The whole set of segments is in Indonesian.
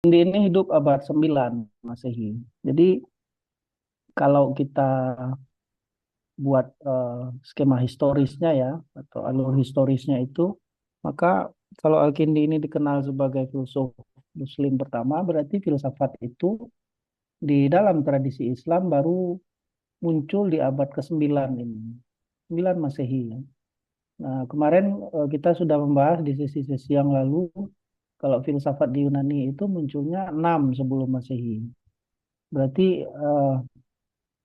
Ini hidup abad 9 Masehi. Jadi kalau kita buat skema historisnya ya atau alur historisnya itu, maka kalau Al-Kindi ini dikenal sebagai filsuf Muslim pertama, berarti filsafat itu di dalam tradisi Islam baru muncul di abad ke-9 ini, 9 Masehi ya. Nah, kemarin kita sudah membahas di sesi-sesi yang lalu kalau filsafat di Yunani itu munculnya 6 sebelum Masehi. Berarti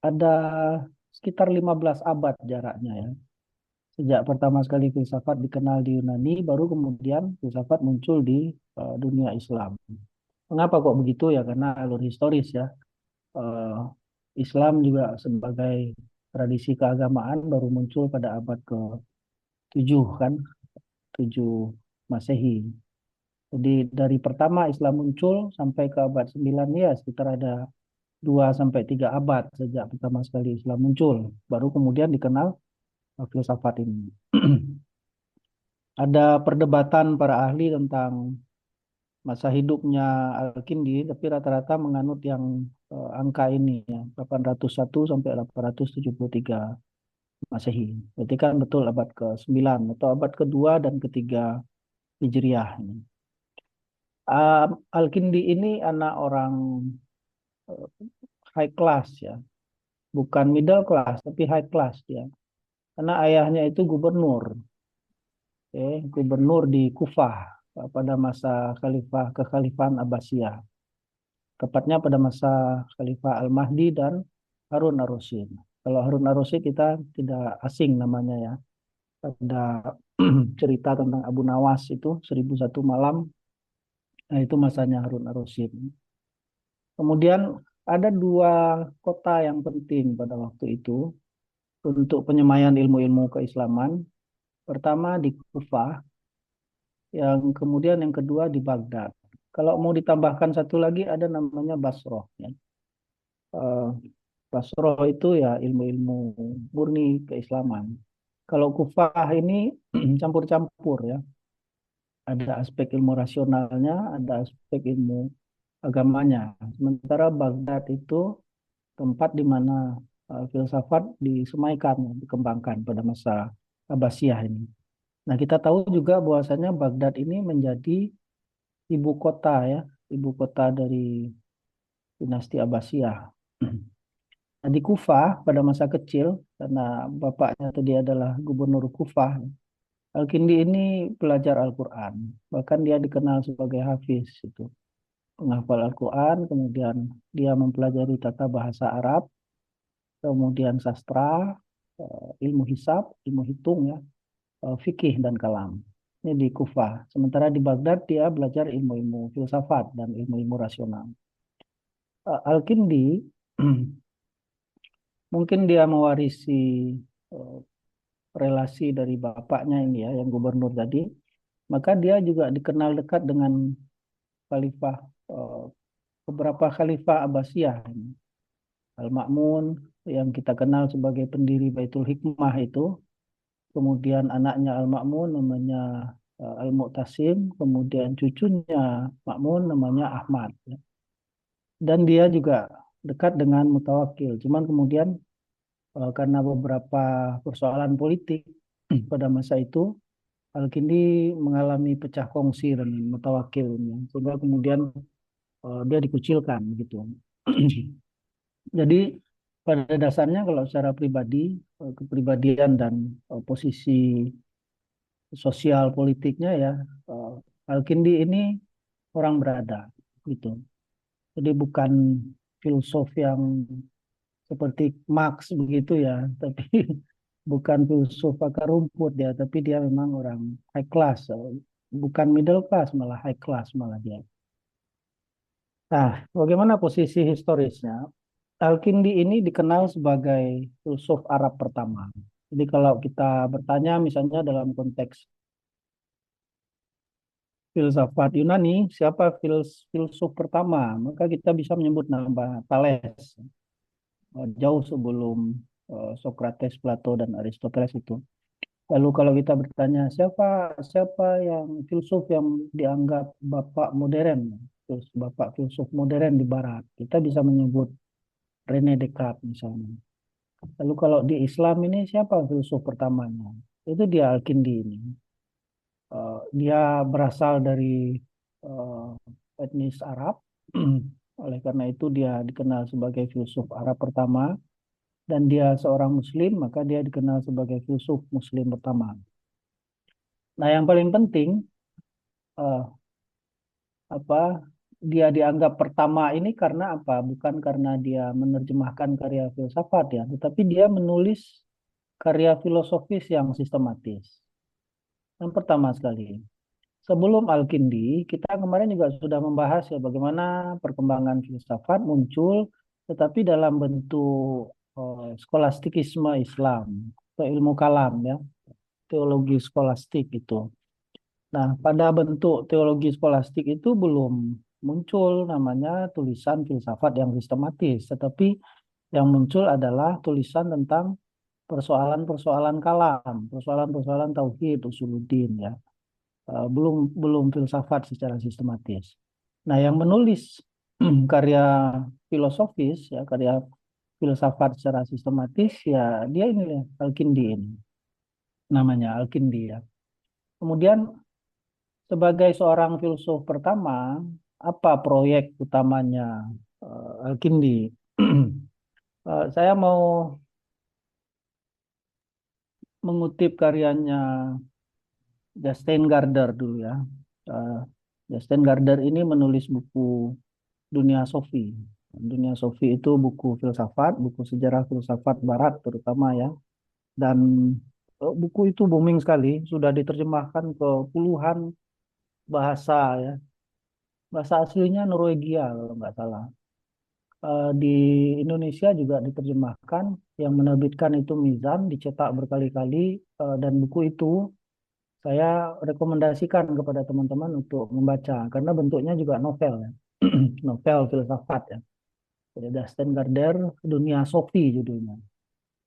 ada sekitar 15 abad jaraknya ya. Sejak pertama sekali filsafat dikenal di Yunani, baru kemudian filsafat muncul di dunia Islam. Mengapa kok begitu ya? Karena alur historis ya. Eh, Islam juga sebagai tradisi keagamaan baru muncul pada abad ke-7 kan, 7 Masehi. Jadi dari pertama Islam muncul sampai ke abad 9 ya sekitar ada 2 sampai 3 abad sejak pertama sekali Islam muncul. Baru kemudian dikenal filsafat ini. Ada perdebatan para ahli tentang masa hidupnya Al-Kindi, tapi rata-rata menganut yang angka ini ya, 801 sampai 873 Masehi. Berarti kan betul abad ke-9 atau abad kedua dan ketiga Hijriah ini. Al-Kindi ini anak orang uh, high class ya, bukan middle class tapi high class ya. Karena ayahnya itu gubernur, gubernur di Kufah pada masa kekhalifahan Abbasiyah. Tepatnya pada masa Khalifah Al-Mahdi dan Harun ar-Rasyid. Kalau Harun ar-Rasyid kita tidak asing namanya ya. Ada cerita tentang Abu Nawas itu 1001 malam. Nah, itu masanya Harun ar-Rasyid. Kemudian ada dua kota yang penting pada waktu itu untuk penyemayan ilmu-ilmu keislaman. Pertama di Kufah, yang kemudian yang kedua di Baghdad. Kalau mau ditambahkan satu lagi ada namanya Basroh ya. Eh, Basroh itu ya ilmu-ilmu murni keislaman. Kalau Kufah ini campur-campur ya. Ada aspek ilmu rasionalnya, ada aspek ilmu agamanya. Sementara Baghdad itu tempat di mana filsafat disemaikan, dikembangkan pada masa Abbasiyah ini. Nah, kita tahu juga bahwasanya Baghdad ini menjadi ibu kota ya, ibu kota dari dinasti Abbasiyah. Nah, di Kufah pada masa kecil, karena bapaknya tadi adalah gubernur Kufah, Al-Kindi ini pelajar Al-Quran. Bahkan dia dikenal sebagai hafiz, itu penghafal Al-Quran, kemudian dia mempelajari tata bahasa Arab, kemudian sastra, ilmu hisab, ilmu hitung ya, fikih dan kalam. Ini di Kufah. Sementara di Baghdad dia belajar ilmu-ilmu filsafat dan ilmu-ilmu rasional. Al-Kindi mungkin dia mewarisi eh, relasi dari bapaknya ini ya, yang gubernur tadi. Maka dia juga dikenal dekat dengan khalifah, eh, beberapa khalifah Abbasiyah. Al-Ma'mun yang kita kenal sebagai pendiri Baitul Hikmah itu. Kemudian anaknya Al-Ma'mun namanya Al-Mu'tasim. Kemudian cucunya Ma'mun namanya Ahmad. Ya. Dan dia juga dekat dengan Mutawakil. Cuman kemudian karena beberapa persoalan politik pada masa itu, Al-Kindi mengalami pecah kongsi dengan Mutawakil, sehingga kemudian dia dikucilkan gitu. Jadi pada dasarnya kalau secara pribadi, kepribadian dan posisi sosial politiknya ya, eh, Al-Kindi ini orang berada gitu. Jadi bukan filsuf yang seperti Marx begitu ya, tapi bukan filsuf akar rumput ya, tapi dia memang orang high class, bukan middle class malah high class malah dia. Nah, bagaimana posisi historisnya? Al-Kindi ini dikenal sebagai filsuf Arab pertama. Jadi kalau kita bertanya misalnya dalam konteks filsafat Yunani, siapa filsuf pertama? Maka kita bisa menyebut nama Thales. Jauh sebelum Socrates, Plato, dan Aristoteles itu. Lalu kalau kita bertanya siapa siapa yang filsuf yang dianggap bapak modern, bapak filsuf modern di Barat. Kita bisa menyebut René Descartes misalnya. Lalu kalau di Islam ini siapa filsuf pertamanya? Itu dia Al-Kindi ini. Dia berasal dari etnis Arab. Oleh karena itu dia dikenal sebagai filsuf Arab pertama. Dan dia seorang Muslim, maka dia dikenal sebagai filsuf Muslim pertama. Nah, yang paling penting eh, apa dia dianggap pertama ini karena apa? Bukan karena dia menerjemahkan karya filsafat ya, tetapi dia menulis karya filosofis yang sistematis. Yang pertama sekali, sebelum Al-Kindi, kita kemarin juga sudah membahas ya bagaimana perkembangan filsafat muncul, tetapi dalam bentuk skolastikisme Islam atau ilmu kalam ya, teologi skolastik itu. Nah, pada bentuk teologi skolastik itu belum muncul namanya tulisan filsafat yang sistematis, tetapi yang muncul adalah tulisan tentang persoalan-persoalan kalam, persoalan-persoalan tauhid, usuluddin ya. Belum belum filsafat secara sistematis. Nah, yang menulis karya filosofis ya, karya filsafat secara sistematis ya dia ini ya, Al-Kindi ini. Namanya Al-Kindi ya. Kemudian sebagai seorang filsuf pertama, apa proyek utamanya Al-Kindi? Saya mau mengutip karyanya Justin Gardner dulu ya. Eh, Justin Gardner ini menulis buku Dunia Sofi. Dunia Sofi itu buku filsafat, buku sejarah filsafat Barat terutama ya. Dan buku itu booming sekali, sudah diterjemahkan ke puluhan bahasa ya. Bahasa aslinya Norwegia kalau nggak salah. Di Indonesia juga diterjemahkan, yang menerbitkan itu Mizan, dicetak berkali-kali, dan buku itu saya rekomendasikan kepada teman-teman untuk membaca karena bentuknya juga novel ya. Novel filsafat ya. Jadi Dustin Gardner, Dunia Sofi judulnya.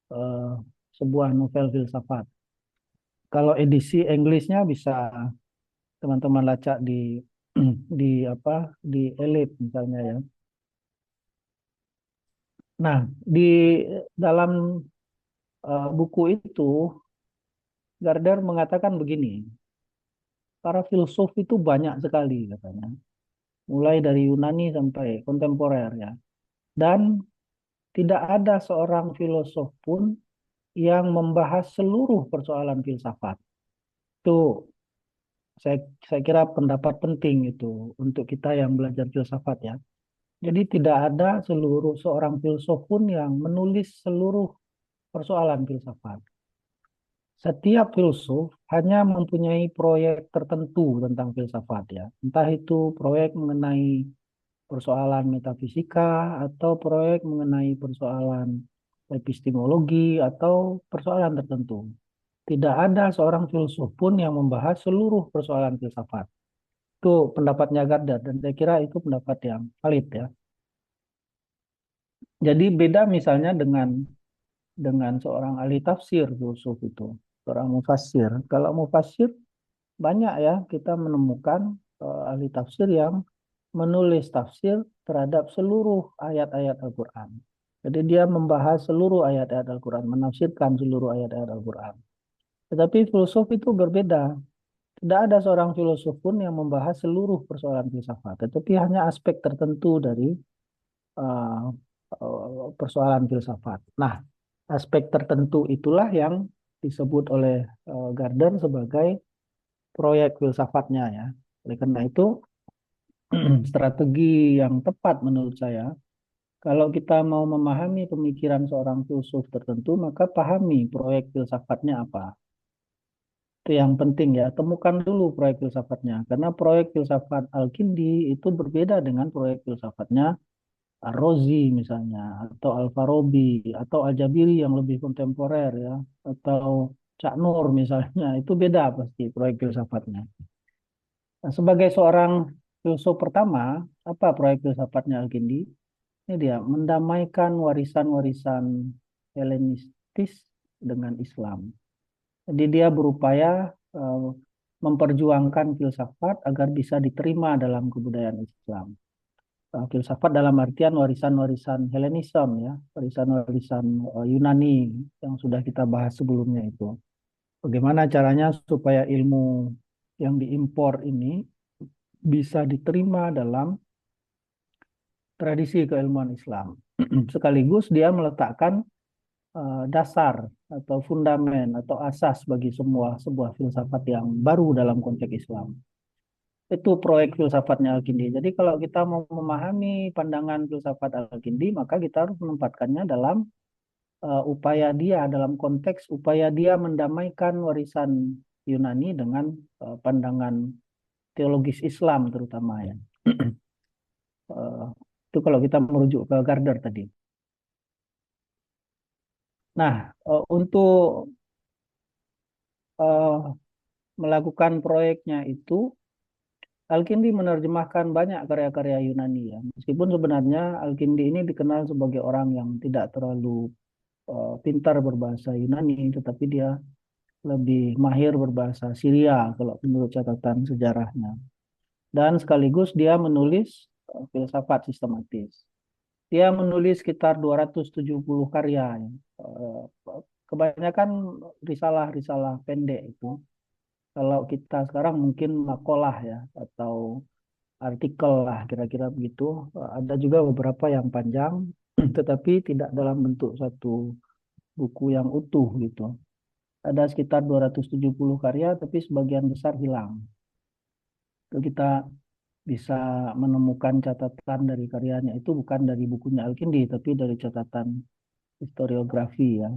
Eh, Sebuah novel filsafat. Kalau edisi Inggrisnya bisa teman-teman lacak di di apa di Elite misalnya ya. Nah, di dalam buku itu Gardner mengatakan begini, para filsuf itu banyak sekali katanya, mulai dari Yunani sampai kontemporer ya. Dan tidak ada seorang filosof pun yang membahas seluruh persoalan filsafat. Itu saya, saya kira pendapat penting itu untuk kita yang belajar filsafat ya. Jadi tidak ada seorang filsuf pun yang menulis seluruh persoalan filsafat. Setiap filsuf hanya mempunyai proyek tertentu tentang filsafat ya. Entah itu proyek mengenai persoalan metafisika atau proyek mengenai persoalan epistemologi atau persoalan tertentu. Tidak ada seorang filsuf pun yang membahas seluruh persoalan filsafat. Itu pendapatnya Gardner dan saya kira itu pendapat yang valid ya. Jadi beda misalnya dengan seorang ahli tafsir filsuf itu, seorang mufassir. Kalau mufassir banyak ya kita menemukan ahli tafsir yang menulis tafsir terhadap seluruh ayat-ayat Al-Quran. Jadi dia membahas seluruh ayat-ayat Al-Quran, menafsirkan seluruh ayat-ayat Al-Quran. Tetapi filsuf itu berbeda. Tidak ada seorang filosof pun yang membahas seluruh persoalan filsafat, tetapi hanya aspek tertentu dari uh, persoalan filsafat. Nah, aspek tertentu itulah yang disebut oleh Gardner sebagai proyek filsafatnya ya. Oleh karena itu, strategi yang tepat menurut saya, kalau kita mau memahami pemikiran seorang filsuf tertentu, maka pahami proyek filsafatnya apa. Itu yang penting ya, temukan dulu proyek filsafatnya. Karena proyek filsafat Al-Kindi itu berbeda dengan proyek filsafatnya Ar-Razi misalnya, atau Al-Farabi, atau Al-Jabiri yang lebih kontemporer ya, atau Cak Nur misalnya, itu beda pasti proyek filsafatnya. Nah, sebagai seorang filsuf pertama, apa proyek filsafatnya Al-Kindi? Ini dia, mendamaikan warisan-warisan Helenistis dengan Islam. Jadi dia berupaya eh, memperjuangkan filsafat agar bisa diterima dalam kebudayaan Islam. Filsafat dalam artian warisan-warisan Helenisme ya, warisan-warisan Yunani yang sudah kita bahas sebelumnya itu. Bagaimana caranya supaya ilmu yang diimpor ini bisa diterima dalam tradisi keilmuan Islam. Sekaligus dia meletakkan dasar atau fundamen atau asas bagi semua sebuah filsafat yang baru dalam konteks Islam. Itu proyek filsafatnya Al-Kindi. Jadi kalau kita mau memahami pandangan filsafat Al-Kindi, maka kita harus menempatkannya dalam upaya dia, dalam konteks upaya dia mendamaikan warisan Yunani dengan pandangan teologis Islam terutama ya. Uh, itu kalau kita merujuk ke Gardner tadi. Nah, untuk melakukan proyeknya itu, Al-Kindi menerjemahkan banyak karya-karya Yunani ya. Meskipun sebenarnya Al-Kindi ini dikenal sebagai orang yang tidak terlalu pintar berbahasa Yunani, tetapi dia lebih mahir berbahasa Syria kalau menurut catatan sejarahnya. Dan sekaligus dia menulis filsafat sistematis. Dia menulis sekitar 270 karya. Ya. Kebanyakan risalah-risalah pendek itu. Kalau kita sekarang mungkin makalah ya atau artikel lah kira-kira begitu. Ada juga beberapa yang panjang, tetapi tidak dalam bentuk satu buku yang utuh gitu. Ada sekitar 270 karya, tapi sebagian besar hilang. Itu kita bisa menemukan catatan dari karyanya itu bukan dari bukunya Al-Kindi, tapi dari catatan historiografi ya,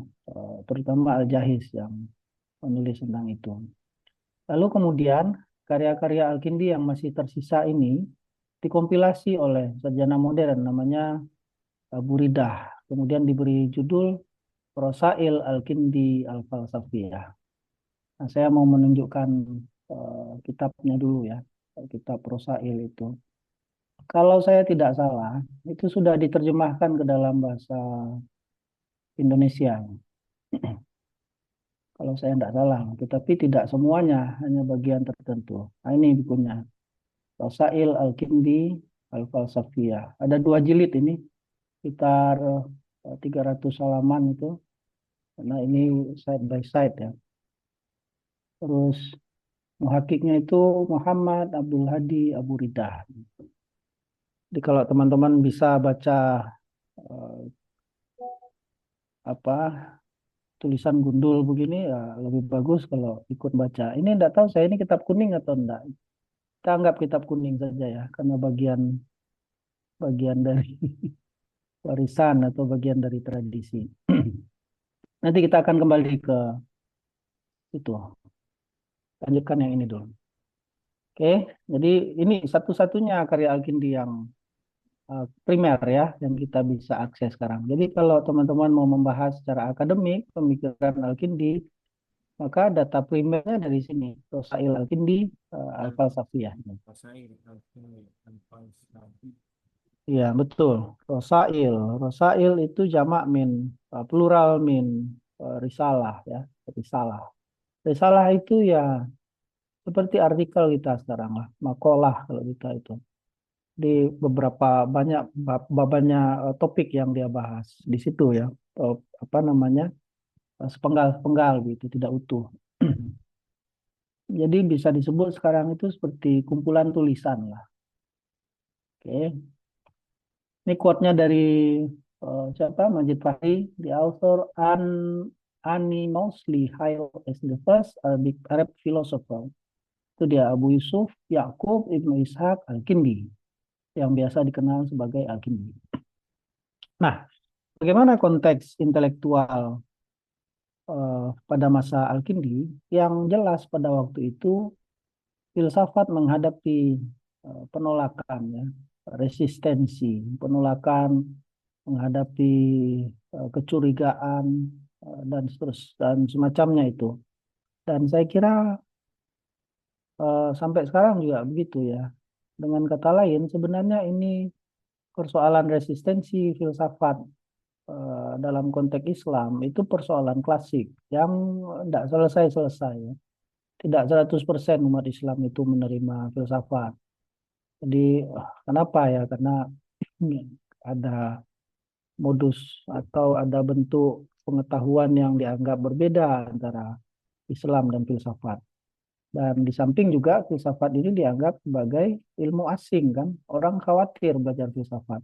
terutama Al-Jahiz yang menulis tentang itu. Lalu kemudian karya-karya Al-Kindi yang masih tersisa ini dikompilasi oleh sarjana modern namanya Buridah. Kemudian diberi judul Rosail Al-Kindi Al-Falsafiyah. Nah, saya mau menunjukkan kitabnya dulu ya, kitab Rosail itu. Kalau saya tidak salah, itu sudah diterjemahkan ke dalam bahasa Indonesia. Kalau saya tidak salah, tetapi tidak semuanya, hanya bagian tertentu. Nah, ini bukunya. Rosail Al-Kindi Al-Falsafiyah. Ada 2 jilid ini, sekitar 300 halaman itu. Karena ini side by side ya. Terus muhakiknya itu Muhammad Abdul Hadi Abu Ridah. Jadi kalau teman-teman bisa baca eh, apa tulisan gundul begini ya lebih bagus kalau ikut baca. Ini enggak tahu saya ini kitab kuning atau enggak. Kita anggap kitab kuning saja ya, karena bagian bagian dari warisan atau bagian dari tradisi. Nanti kita akan kembali ke itu. Lanjutkan yang ini dulu. Oke, jadi ini satu-satunya karya Al-Kindi yang primer ya, yang kita bisa akses sekarang. Jadi kalau teman-teman mau membahas secara akademik pemikiran Al-Kindi, maka data primernya dari sini, Rosail Al-Kindi, Al-Falsafiyah. Iya, betul. Rosail. Rosail itu jamak min, plural min risalah ya, risalah. Risalah itu ya seperti artikel kita sekarang lah, makalah kalau kita itu. Di beberapa banyak babnya topik yang dia bahas di situ ya. Apa namanya? Sepenggal-sepenggal gitu, tidak utuh. Jadi bisa disebut sekarang itu seperti kumpulan tulisan lah. Oke. Ini quote-nya dari siapa? Majid Fahri, the author unanimously hailed as the first Arab philosopher. Itu dia Abu Yusuf Yaqub Ibnu Ishaq Al-Kindi yang biasa dikenal sebagai Al-Kindi. Nah, bagaimana konteks intelektual pada masa Al-Kindi? Yang jelas pada waktu itu filsafat menghadapi penolakan ya, resistensi, penolakan menghadapi kecurigaan dan seterusnya dan semacamnya itu. Dan saya kira sampai sekarang juga begitu ya. Dengan kata lain, sebenarnya ini persoalan resistensi filsafat dalam konteks Islam itu persoalan klasik yang tidak selesai-selesai. Ya. tidak 100% umat Islam itu menerima filsafat. Jadi kenapa ya? Karena ada modus atau ada bentuk pengetahuan yang dianggap berbeda antara Islam dan filsafat. Dan di samping juga filsafat ini dianggap sebagai ilmu asing kan. Orang khawatir belajar filsafat.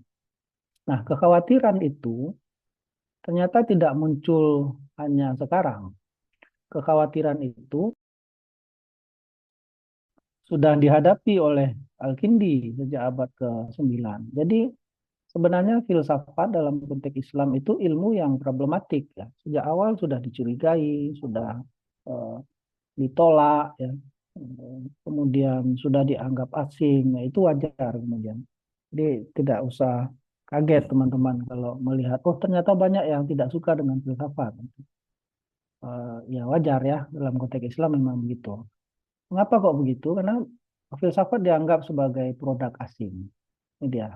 Nah, kekhawatiran itu ternyata tidak muncul hanya sekarang. Kekhawatiran itu sudah dihadapi oleh Al-Kindi sejak abad ke-9. Jadi sebenarnya filsafat dalam konteks Islam itu ilmu yang problematik ya. Sejak awal sudah dicurigai, sudah eh, ditolak ya. Kemudian sudah dianggap asing, ya, itu wajar kemudian. Jadi tidak usah kaget teman-teman kalau melihat oh ternyata banyak yang tidak suka dengan filsafat. Ya wajar ya dalam konteks Islam memang begitu. Mengapa kok begitu? Karena filsafat dianggap sebagai produk asing. Ini dia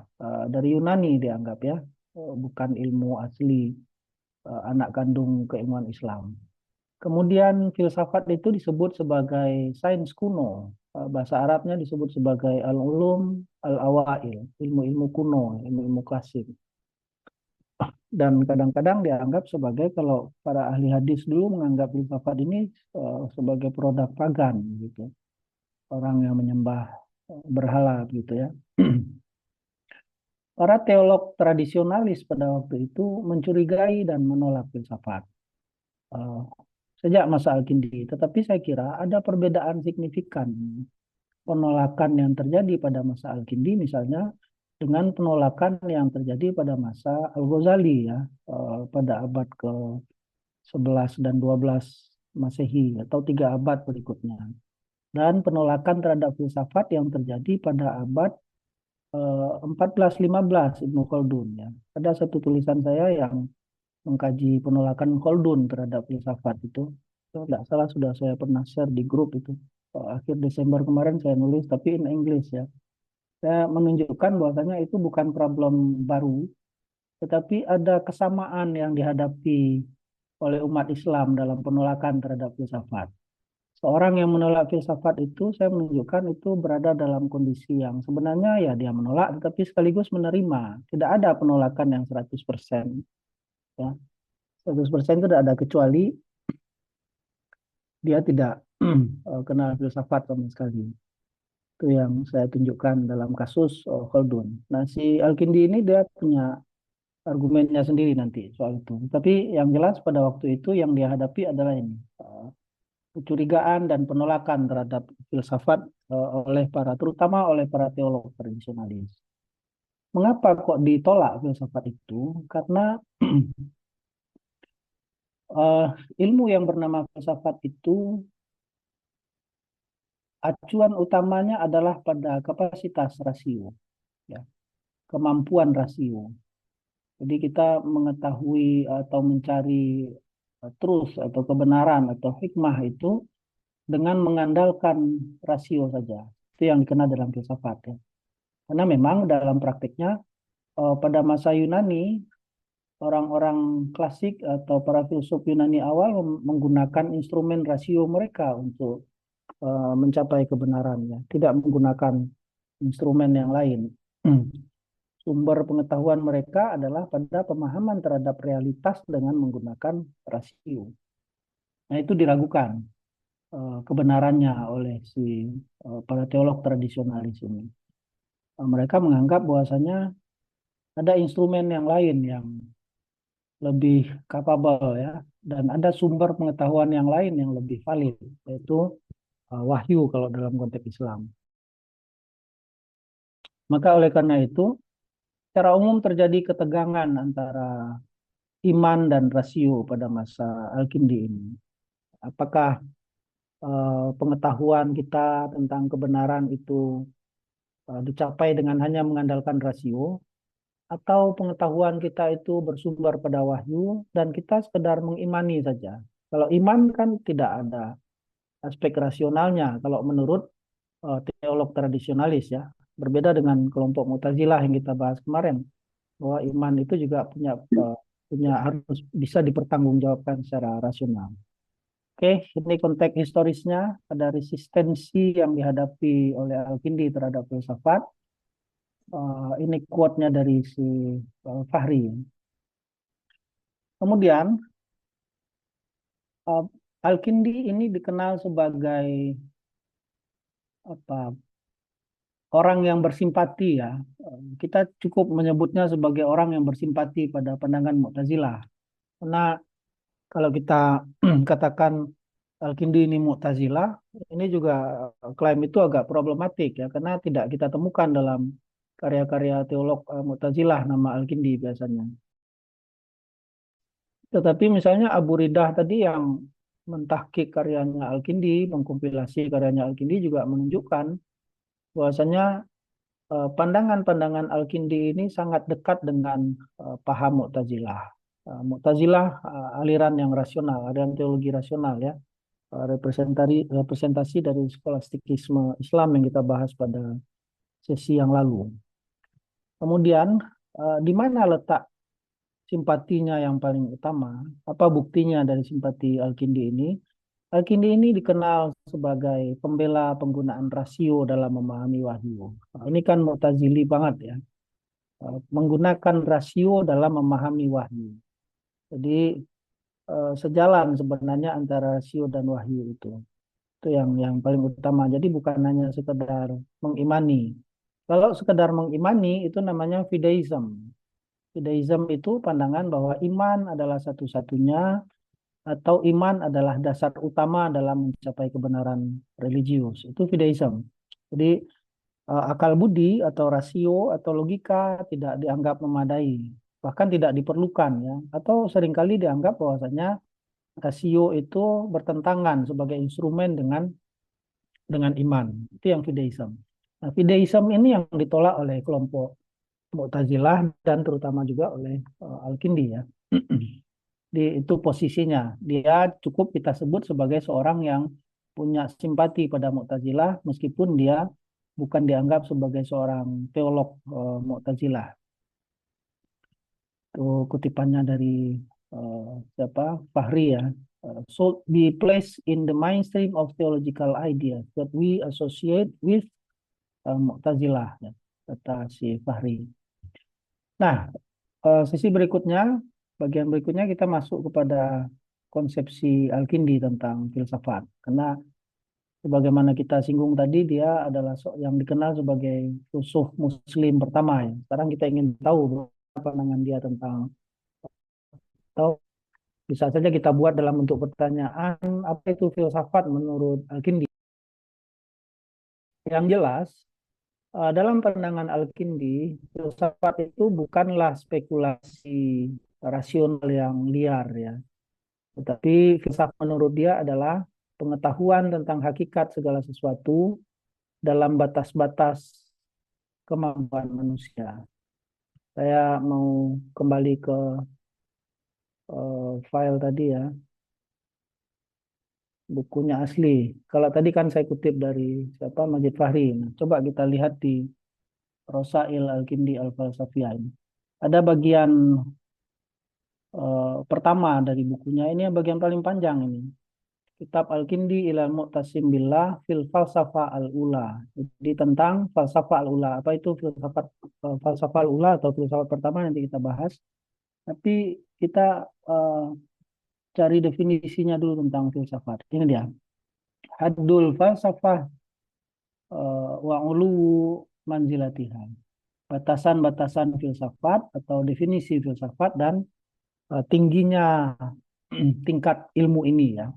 dari Yunani dianggap ya, bukan ilmu asli anak kandung keilmuan Islam. Kemudian filsafat itu disebut sebagai sains kuno. Bahasa Arabnya disebut sebagai al-ulum al-awail, ilmu-ilmu kuno, ilmu-ilmu klasik. Dan kadang-kadang dianggap sebagai kalau para ahli hadis dulu menganggap filsafat ini sebagai produk pagan gitu. Orang yang menyembah berhala gitu ya. Para teolog tradisionalis pada waktu itu mencurigai dan menolak filsafat eh, sejak masa Al-Kindi. Tetapi saya kira ada perbedaan signifikan penolakan yang terjadi pada masa Al-Kindi misalnya dengan penolakan yang terjadi pada masa Al-Ghazali ya pada abad ke-11 dan 12 Masehi atau 3 abad berikutnya. Dan penolakan terhadap filsafat yang terjadi pada abad 14-15 Ibnu Khaldun ya. Ada satu tulisan saya yang mengkaji penolakan Khaldun terhadap filsafat itu. Kalau tidak salah sudah saya pernah share di grup itu. Akhir Desember kemarin saya nulis tapi in English ya. Saya menunjukkan bahwasanya itu bukan problem baru, tetapi ada kesamaan yang dihadapi oleh umat Islam dalam penolakan terhadap filsafat. Seorang yang menolak filsafat itu, saya menunjukkan itu berada dalam kondisi yang sebenarnya ya dia menolak, tetapi sekaligus menerima. Tidak ada penolakan yang 100%. Ya. 100% itu tidak ada kecuali dia tidak kenal filsafat sama sekali. Itu yang saya tunjukkan dalam kasus Khaldun. Nah, si Al-Kindi ini dia punya argumennya sendiri nanti soal itu. Tapi yang jelas pada waktu itu yang dia hadapi adalah ini. Kecurigaan dan penolakan terhadap filsafat oleh para terutama oleh para teolog tradisionalis. Mengapa kok ditolak filsafat itu? Karena uh, ilmu yang bernama filsafat itu acuan utamanya adalah pada kapasitas rasio, ya, kemampuan rasio. Jadi kita mengetahui atau mencari truth atau kebenaran atau hikmah itu dengan mengandalkan rasio saja. Itu yang dikenal dalam filsafat ya. Karena memang dalam praktiknya pada masa Yunani orang-orang klasik atau para filsuf Yunani awal menggunakan instrumen rasio mereka untuk mencapai kebenarannya, tidak menggunakan instrumen yang lain. Sumber pengetahuan mereka adalah pada pemahaman terhadap realitas dengan menggunakan rasio. Nah, itu diragukan kebenarannya oleh si para teolog tradisionalis ini. Mereka menganggap bahwasanya ada instrumen yang lain yang lebih capable ya, dan ada sumber pengetahuan yang lain yang lebih valid, yaitu wahyu kalau dalam konteks Islam. Maka oleh karena itu, secara umum terjadi ketegangan antara iman dan rasio pada masa Al-Kindi ini. Apakah pengetahuan kita tentang kebenaran itu dicapai dengan hanya mengandalkan rasio, atau pengetahuan kita itu bersumber pada wahyu dan kita sekedar mengimani saja. Kalau iman kan tidak ada aspek rasionalnya kalau menurut teolog tradisionalis ya. Berbeda dengan kelompok Mu'tazilah yang kita bahas kemarin bahwa iman itu juga punya harus bisa dipertanggungjawabkan secara rasional. Oke, ini konteks historisnya, ada resistensi yang dihadapi oleh Al-Kindi terhadap filsafat. Ini quote-nya dari si Fahri. Kemudian, uh, Al-Kindi ini dikenal sebagai apa, orang yang bersimpati ya. Kita cukup menyebutnya sebagai orang yang bersimpati pada pandangan Mu'tazilah. Karena kalau kita katakan Al-Kindi ini Mu'tazilah, ini juga klaim itu agak problematik ya, karena tidak kita temukan dalam karya-karya teolog Mu'tazilah nama Al-Kindi biasanya. Tetapi misalnya Abu Ridah tadi yang mentahkik karyanya Al-Kindi, mengkompilasi karyanya Al-Kindi juga menunjukkan bahwasanya pandangan-pandangan Al-Kindi ini sangat dekat dengan paham Mu'tazilah. Mu'tazilah aliran yang rasional, aliran teologi rasional ya, representasi dari skolastikisme Islam yang kita bahas pada sesi yang lalu. Kemudian di mana letak simpatinya yang paling utama? Apa buktinya dari simpati Al-Kindi ini? Al-Kindi ini dikenal sebagai pembela penggunaan rasio dalam memahami wahyu. Nah, ini kan Mu'tazili banget ya, menggunakan rasio dalam memahami wahyu. Jadi sejalan sebenarnya antara rasio dan wahyu itu. Itu yang paling utama. Jadi bukan hanya sekedar mengimani. Kalau sekedar mengimani itu namanya fideism. Fideism itu pandangan bahwa iman adalah satu-satunya atau iman adalah dasar utama dalam mencapai kebenaran religius. Itu fideism. Jadi akal budi atau rasio atau logika tidak dianggap memadai, bahkan tidak diperlukan ya. Atau seringkali dianggap bahwasanya rasio itu bertentangan sebagai instrumen dengan iman. Itu yang fideism. Nah, fideism ini yang ditolak oleh kelompok Mu'tazilah dan terutama juga oleh Al-Kindi ya. Itu posisinya. Dia cukup kita sebut sebagai seorang yang punya simpati pada Mu'tazilah meskipun dia bukan dianggap sebagai seorang teolog Mu'tazilah. Itu kutipannya dari siapa? Fahri ya. So be placed in the mainstream of theological ideas that we associate with Mu'tazilah ya, kata si Fahri. Nah, sesi berikutnya, bagian berikutnya kita masuk kepada konsepsi Al-Kindi tentang filsafat. Karena sebagaimana kita singgung tadi, dia adalah yang dikenal sebagai filsuf Muslim pertama ya. Sekarang kita ingin tahu apa pandangan dia tentang, atau bisa saja kita buat dalam bentuk pertanyaan, apa itu filsafat menurut Al-Kindi? Yang jelas, dalam pandangan Al-Kindi, filsafat itu bukanlah spekulasi rasional yang liar ya. Tetapi filsafat menurut dia adalah pengetahuan tentang hakikat segala sesuatu dalam batas-batas kemampuan manusia. Saya mau kembali ke file tadi ya, bukunya asli. Kalau tadi kan saya kutip dari siapa, Majid Fahri. Nah, coba kita lihat di Rosail Al-Kindi Al-Falsafiyah ini. Ada bagian pertama dari bukunya, ini yang bagian paling panjang ini. Kitab Al-Kindi ilal Mu'tasim Billah fil Falsafah Al-Ula. Jadi tentang falsafah Al-Ula. Apa itu filsafat falsafah Al-Ula atau filsafat pertama nanti kita bahas. Tapi kita cari definisinya dulu tentang filsafat. Ini dia. Haddul falsafah wa ulu manzilatiha. Batasan-batasan filsafat atau definisi filsafat dan tingginya tingkat ilmu ini ya.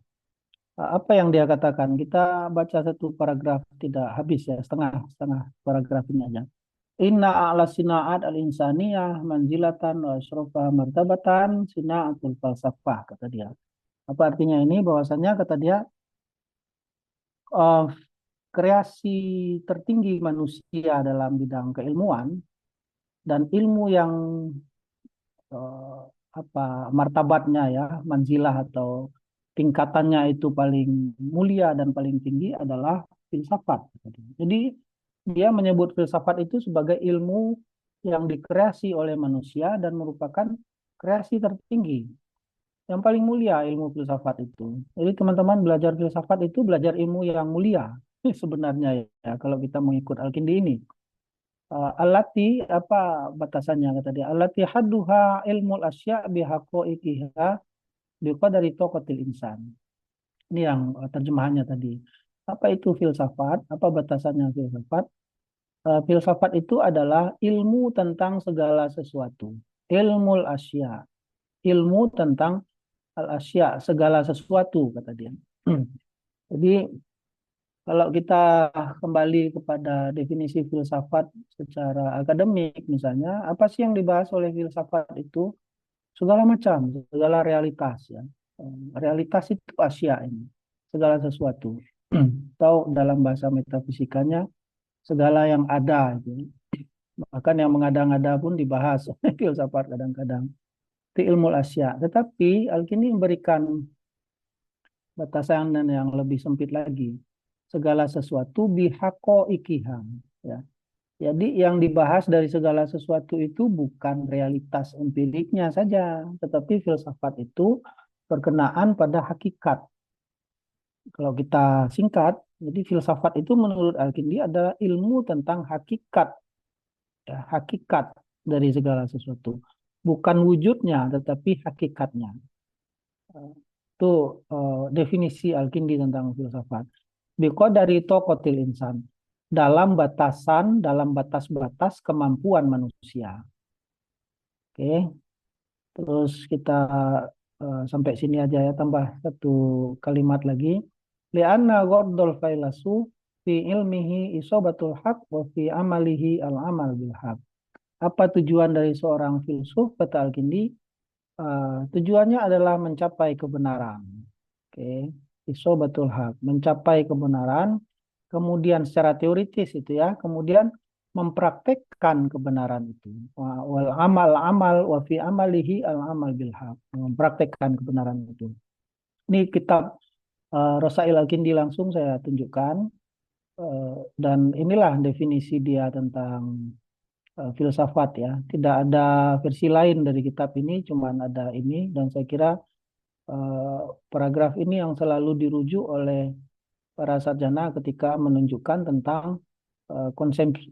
Apa yang dia katakan? Kita baca satu paragraf tidak habis ya, setengah paragraf ini aja. Inna a'la sina'at al-insaniyah manzilatan wa asyrafah martabatan sina'atul falsafah, kata dia. Apa artinya ini? Bahwasanya kata dia uh, kreasi tertinggi manusia dalam bidang keilmuan dan ilmu yang uh, apa martabatnya ya, manzilah atau tingkatannya itu paling mulia dan paling tinggi adalah filsafat. Jadi dia menyebut filsafat itu sebagai ilmu yang dikreasi oleh manusia dan merupakan kreasi tertinggi. yang paling mulia ilmu filsafat itu. Jadi teman-teman belajar filsafat itu belajar ilmu yang mulia sebenarnya ya kalau kita mengikut Al-Kindi ini. Alati apa batasannya kata dia? Alati hadduha ilmul asya bihaqaiqiha biqadari taqatil insan. Ini yang terjemahannya tadi. Apa itu filsafat? Apa batasannya filsafat? Filsafat itu adalah ilmu tentang segala sesuatu. Ilmul asya. Ilmu tentang al-asya, segala sesuatu, kata dia. Jadi, kalau kita kembali kepada definisi filsafat secara akademik, misalnya, apa sih yang dibahas oleh filsafat itu? Segala macam, segala realitas. Ya. Realitas itu asya ini, segala sesuatu. Atau dalam bahasa metafisikanya, segala yang ada. Gitu. Bahkan yang mengada-ngada pun dibahas oleh filsafat kadang-kadang. Itu ilmu asya. Tetapi Al-Kindi memberikan batasan dan yang lebih sempit lagi. Segala sesuatu bihako ikiha. Ya. Jadi yang dibahas dari segala sesuatu itu bukan realitas empiriknya saja, tetapi filsafat itu berkenaan pada hakikat. Kalau kita singkat, jadi filsafat itu menurut Al-Kindi adalah ilmu tentang hakikat, ya, hakikat dari segala sesuatu. Bukan wujudnya, tetapi hakikatnya. Itu definisi Al-Kindi tentang filsafat. Biqadari taqatil insan. Dalam batasan, dalam batas-batas kemampuan manusia. Oke, terus kita sampai sini aja ya, tambah satu kalimat lagi. Li'anna ghaddul failasu fi ilmihi isobatul haq wa fi amalihi al-amal bil haq. Apa tujuan dari seorang filsuf, kata Al-Kindi? Tujuannya adalah mencapai kebenaran. Oke, isobatul haq, mencapai kebenaran, kemudian secara teoritis itu ya, kemudian mempraktekkan kebenaran itu. Wal amal wa fi amalihi al amal bil haq, mempraktekkan kebenaran itu. Ini kitab Rosail Al-Kindi langsung saya tunjukkan, dan inilah definisi dia tentang filsafat ya. Tidak ada versi lain dari kitab ini, cuma ada ini, dan saya kira paragraf ini yang selalu dirujuk oleh para sarjana ketika menunjukkan tentang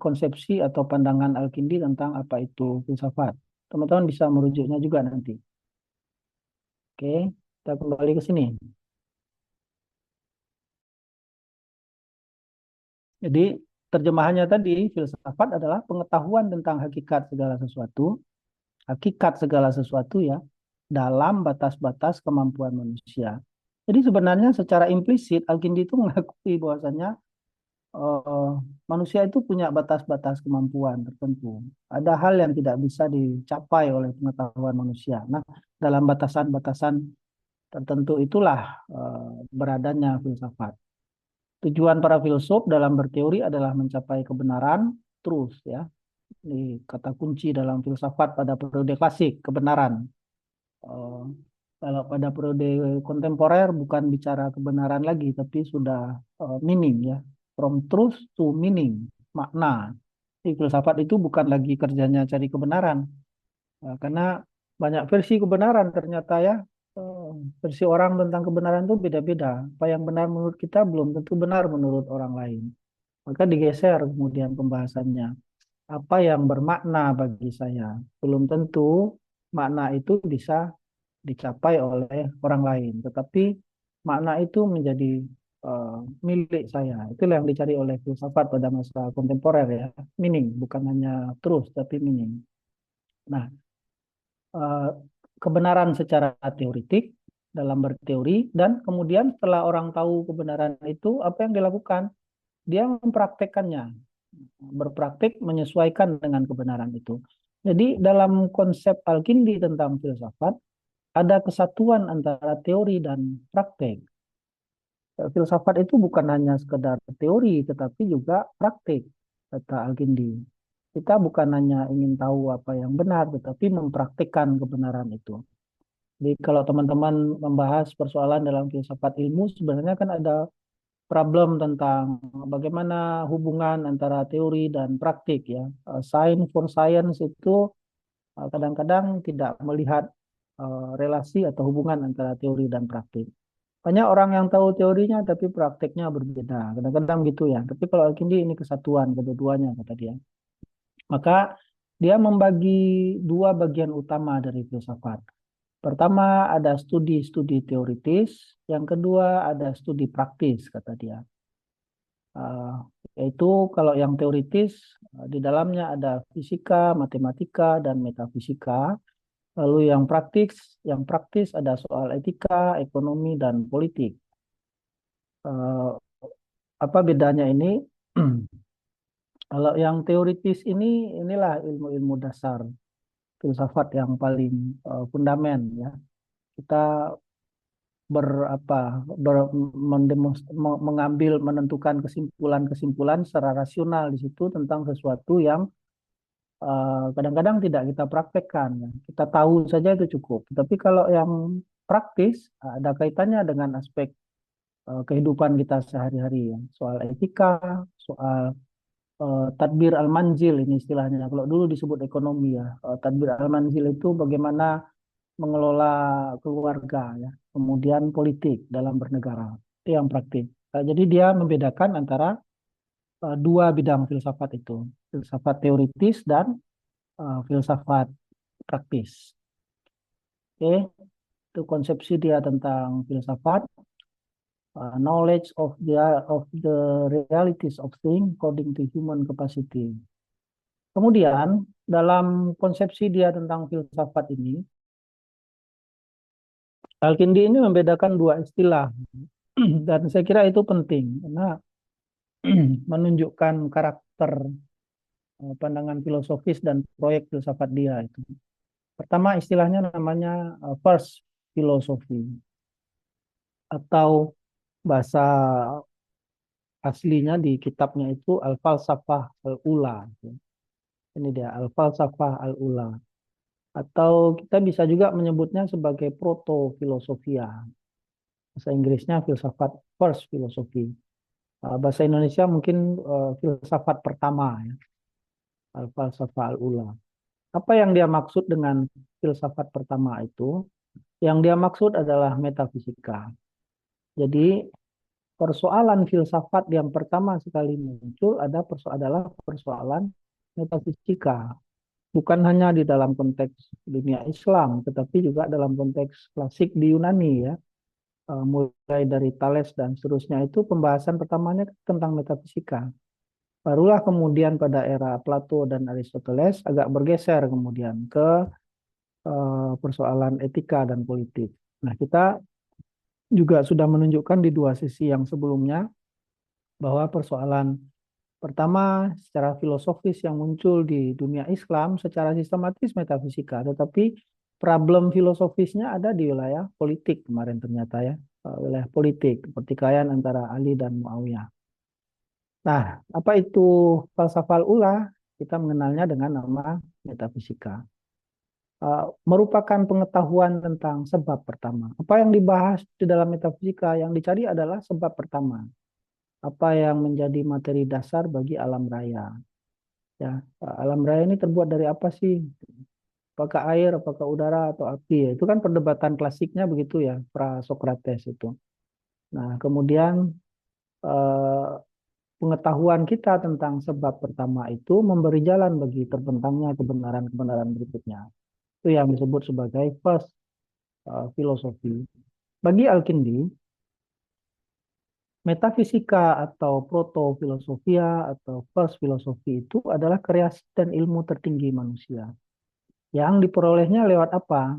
konsepsi atau pandangan Al-Kindi tentang apa itu filsafat. Teman-teman bisa merujuknya juga nanti. Oke, kita kembali ke sini. Jadi terjemahannya tadi, filsafat adalah pengetahuan tentang hakikat segala sesuatu ya, dalam batas-batas kemampuan manusia. Jadi sebenarnya secara implisit Al-Kindi itu mengakui bahwasanya manusia itu punya batas-batas kemampuan tertentu. Ada hal yang tidak bisa dicapai oleh pengetahuan manusia. Nah, dalam batasan-batasan tertentu itulah beradanya filsafat. Tujuan para filsuf dalam berteori adalah mencapai kebenaran, truth ya. Ini kata kunci dalam filsafat pada periode klasik, kebenaran. Eh, Kalau pada periode kontemporer bukan bicara kebenaran lagi, tapi sudah meaning ya, from truth to meaning, makna. Jadi filsafat itu bukan lagi kerjanya cari kebenaran, karena banyak versi kebenaran ternyata ya. Eh, Versi orang tentang kebenaran itu beda-beda. Apa yang benar menurut kita belum tentu benar menurut orang lain. Maka digeser kemudian pembahasannya. Apa yang bermakna bagi saya belum tentu makna itu bisa dicapai oleh orang lain, tetapi makna itu menjadi milik saya. Itulah yang dicari oleh filsafat pada masa kontemporer ya, meaning bukan hanya truth tapi meaning. Nah, eh, kebenaran secara teoritik dalam berteori dan kemudian setelah orang tahu kebenaran itu apa yang dilakukan? Dia mempraktekkannya, berpraktik menyesuaikan dengan kebenaran itu. Jadi dalam konsep Al-Kindi tentang filsafat ada kesatuan antara teori dan praktek. Filsafat itu bukan hanya sekedar teori, tetapi juga praktik, kata Al-Kindi. Kita bukan hanya ingin tahu apa yang benar, tetapi mempraktikkan kebenaran itu. Jadi kalau teman-teman membahas persoalan dalam filsafat ilmu, sebenarnya kan ada problem tentang bagaimana hubungan antara teori dan praktik ya. Science for science itu kadang-kadang tidak melihat relasi atau hubungan antara teori dan praktik. Banyak orang yang tahu teorinya tapi prakteknya berbeda. Kadang-kadang gitu ya. Tapi kalau Al-Kindi ini kesatuan kedua-duanya kata dia. Maka dia membagi dua bagian utama dari filsafat. Pertama ada studi-studi teoritis, yang kedua ada studi praktis kata dia. Uh, Yaitu kalau yang teoritis di dalamnya ada fisika, matematika, dan metafisika. Lalu yang praktis ada soal etika, ekonomi, dan politik. Uh, apa bedanya ini? Kalau yang teoritis inilah ilmu-ilmu dasar filsafat yang paling fundamen ya. Kita mengambil menentukan kesimpulan-kesimpulan secara rasional di situ tentang sesuatu yang kadang-kadang tidak kita praktekkan ya. Kita tahu saja itu cukup. Tapi kalau yang praktis ada kaitannya dengan aspek kehidupan kita sehari-hari ya. Soal etika, soal tadbir al-manzil ini istilahnya. Kalau dulu disebut ekonomi ya. Tadbir al-manzil itu bagaimana mengelola keluarga ya. Kemudian politik dalam bernegara. Itu yang praktik. Jadi dia membedakan antara dua bidang filsafat itu. Filsafat teoritis dan filsafat praktis. Oke, itu konsepsi dia tentang filsafat. Knowledge of the realities of things according to human capacity. Kemudian dalam konsepsi dia tentang filsafat ini, Al-Kindi ini membedakan dua istilah dan saya kira itu penting karena menunjukkan karakter pandangan filosofis dan proyek filsafat dia itu. Pertama istilahnya namanya first philosophy atau bahasa aslinya di kitabnya itu Al-Falsafah Al-Ula. Ini dia Al-Falsafah Al-Ula. Atau kita bisa juga menyebutnya sebagai proto-filosofia. Bahasa Inggrisnya filsafat first philosophy. Bahasa Indonesia mungkin filsafat pertama ya. Al-Falsafah Al-Ula. Apa yang dia maksud dengan filsafat pertama itu? Yang dia maksud adalah metafisika. Jadi persoalan filsafat yang pertama sekali muncul adalah persoalan metafisika. Bukan hanya di dalam konteks dunia Islam, tetapi juga dalam konteks klasik di Yunani ya. Mulai dari Thales dan seterusnya itu pembahasan pertamanya tentang metafisika. Barulah kemudian pada era Plato dan Aristoteles agak bergeser kemudian ke persoalan etika dan politik. Nah, kita juga sudah menunjukkan di dua sesi yang sebelumnya bahwa persoalan pertama secara filosofis yang muncul di dunia Islam secara sistematis metafisika, tetapi problem filosofisnya ada di wilayah politik kemarin ternyata ya, wilayah politik, pertikaian antara Ali dan Muawiyah. Nah, apa itu falsafah ula? Kita mengenalnya dengan nama metafisika. Merupakan pengetahuan tentang sebab pertama. Apa yang dibahas di dalam metafisika yang dicari adalah sebab pertama. Apa yang menjadi materi dasar bagi alam raya. Ya, alam raya ini terbuat dari apa sih? Apakah air, apakah udara, atau api? Ya, itu kan perdebatan klasiknya begitu ya, pra-Sokrates itu. Nah, kemudian eh, pengetahuan kita tentang sebab pertama itu memberi jalan bagi terbentangnya kebenaran-kebenaran berikutnya. Itu yang disebut sebagai first philosophy. Bagi Al-Kindi, metafisika atau proto-filosofia atau first philosophy itu adalah kreasi dan ilmu tertinggi manusia. Yang diperolehnya lewat apa?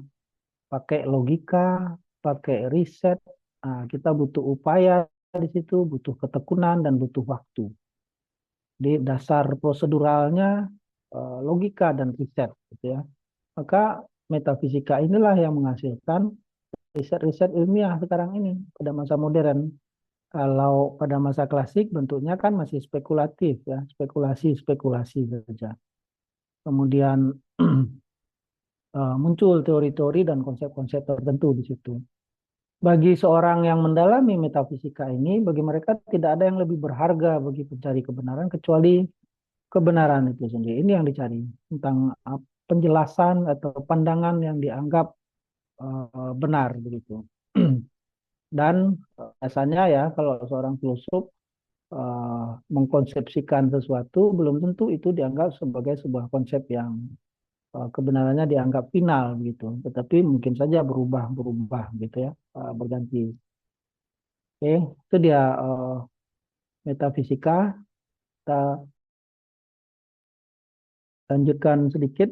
Pakai logika, pakai riset. Nah, kita butuh upaya di situ, butuh ketekunan dan butuh waktu. Di dasar proseduralnya logika dan riset, gitu ya. Maka metafisika inilah yang menghasilkan riset-riset ilmiah sekarang ini pada masa modern. Kalau pada masa klasik bentuknya kan masih spekulatif ya, spekulasi-spekulasi saja. Kemudian muncul teori-teori dan konsep-konsep tertentu di situ. Bagi seorang yang mendalami metafisika ini, bagi mereka tidak ada yang lebih berharga bagi pencari kebenaran kecuali kebenaran itu sendiri. Ini yang dicari tentang penjelasan atau pandangan yang dianggap benar begitu. Dan biasanya ya kalau seorang filosof mengkonsepsikan sesuatu belum tentu itu dianggap sebagai sebuah konsep yang kebenarannya dianggap final gitu, tetapi mungkin saja berubah-berubah gitu ya, berganti. Oke, itu dia metafisika. Kita lanjutkan sedikit.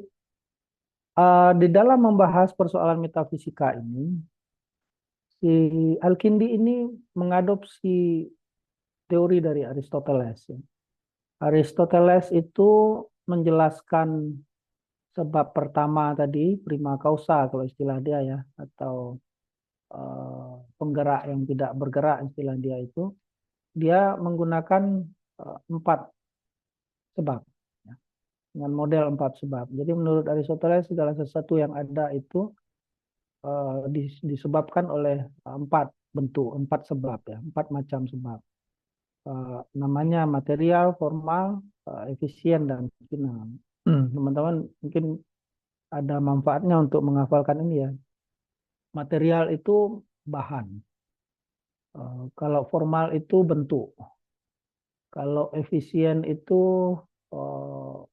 Di dalam membahas persoalan metafisika ini, si Al-Kindi ini mengadopsi teori dari Aristoteles, ya. Aristoteles itu menjelaskan sebab pertama tadi, prima causa kalau istilah dia ya, atau penggerak yang tidak bergerak istilah dia itu, dia menggunakan empat sebab, ya, dengan model empat sebab. Jadi menurut Aristoteles segala sesuatu yang ada itu disebabkan oleh empat bentuk, empat sebab ya, empat macam sebab. Namanya material, formal, efisien, dan final. Teman-teman mungkin ada manfaatnya untuk menghafalkan ini ya. Material itu bahan. Kalau formal itu bentuk. Kalau efisien itu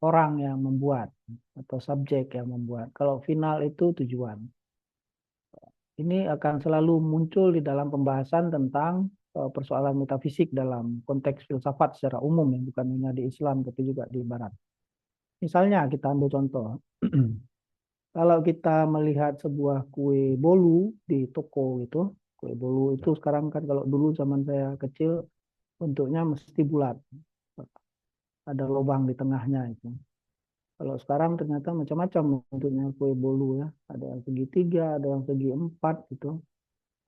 orang yang membuat atau subjek yang membuat. Kalau final itu tujuan. Ini akan selalu muncul di dalam pembahasan tentang persoalan metafisik dalam konteks filsafat secara umum ya, bukan hanya di Islam tapi juga di Barat. Misalnya kita ambil contoh, kalau kita melihat sebuah kue bolu di toko itu, kue bolu itu sekarang kan kalau dulu zaman saya kecil bentuknya mesti bulat, ada lubang di tengahnya itu. Kalau sekarang ternyata macam-macam bentuknya kue bolu ya, ada yang segitiga, ada yang segi empat gitu,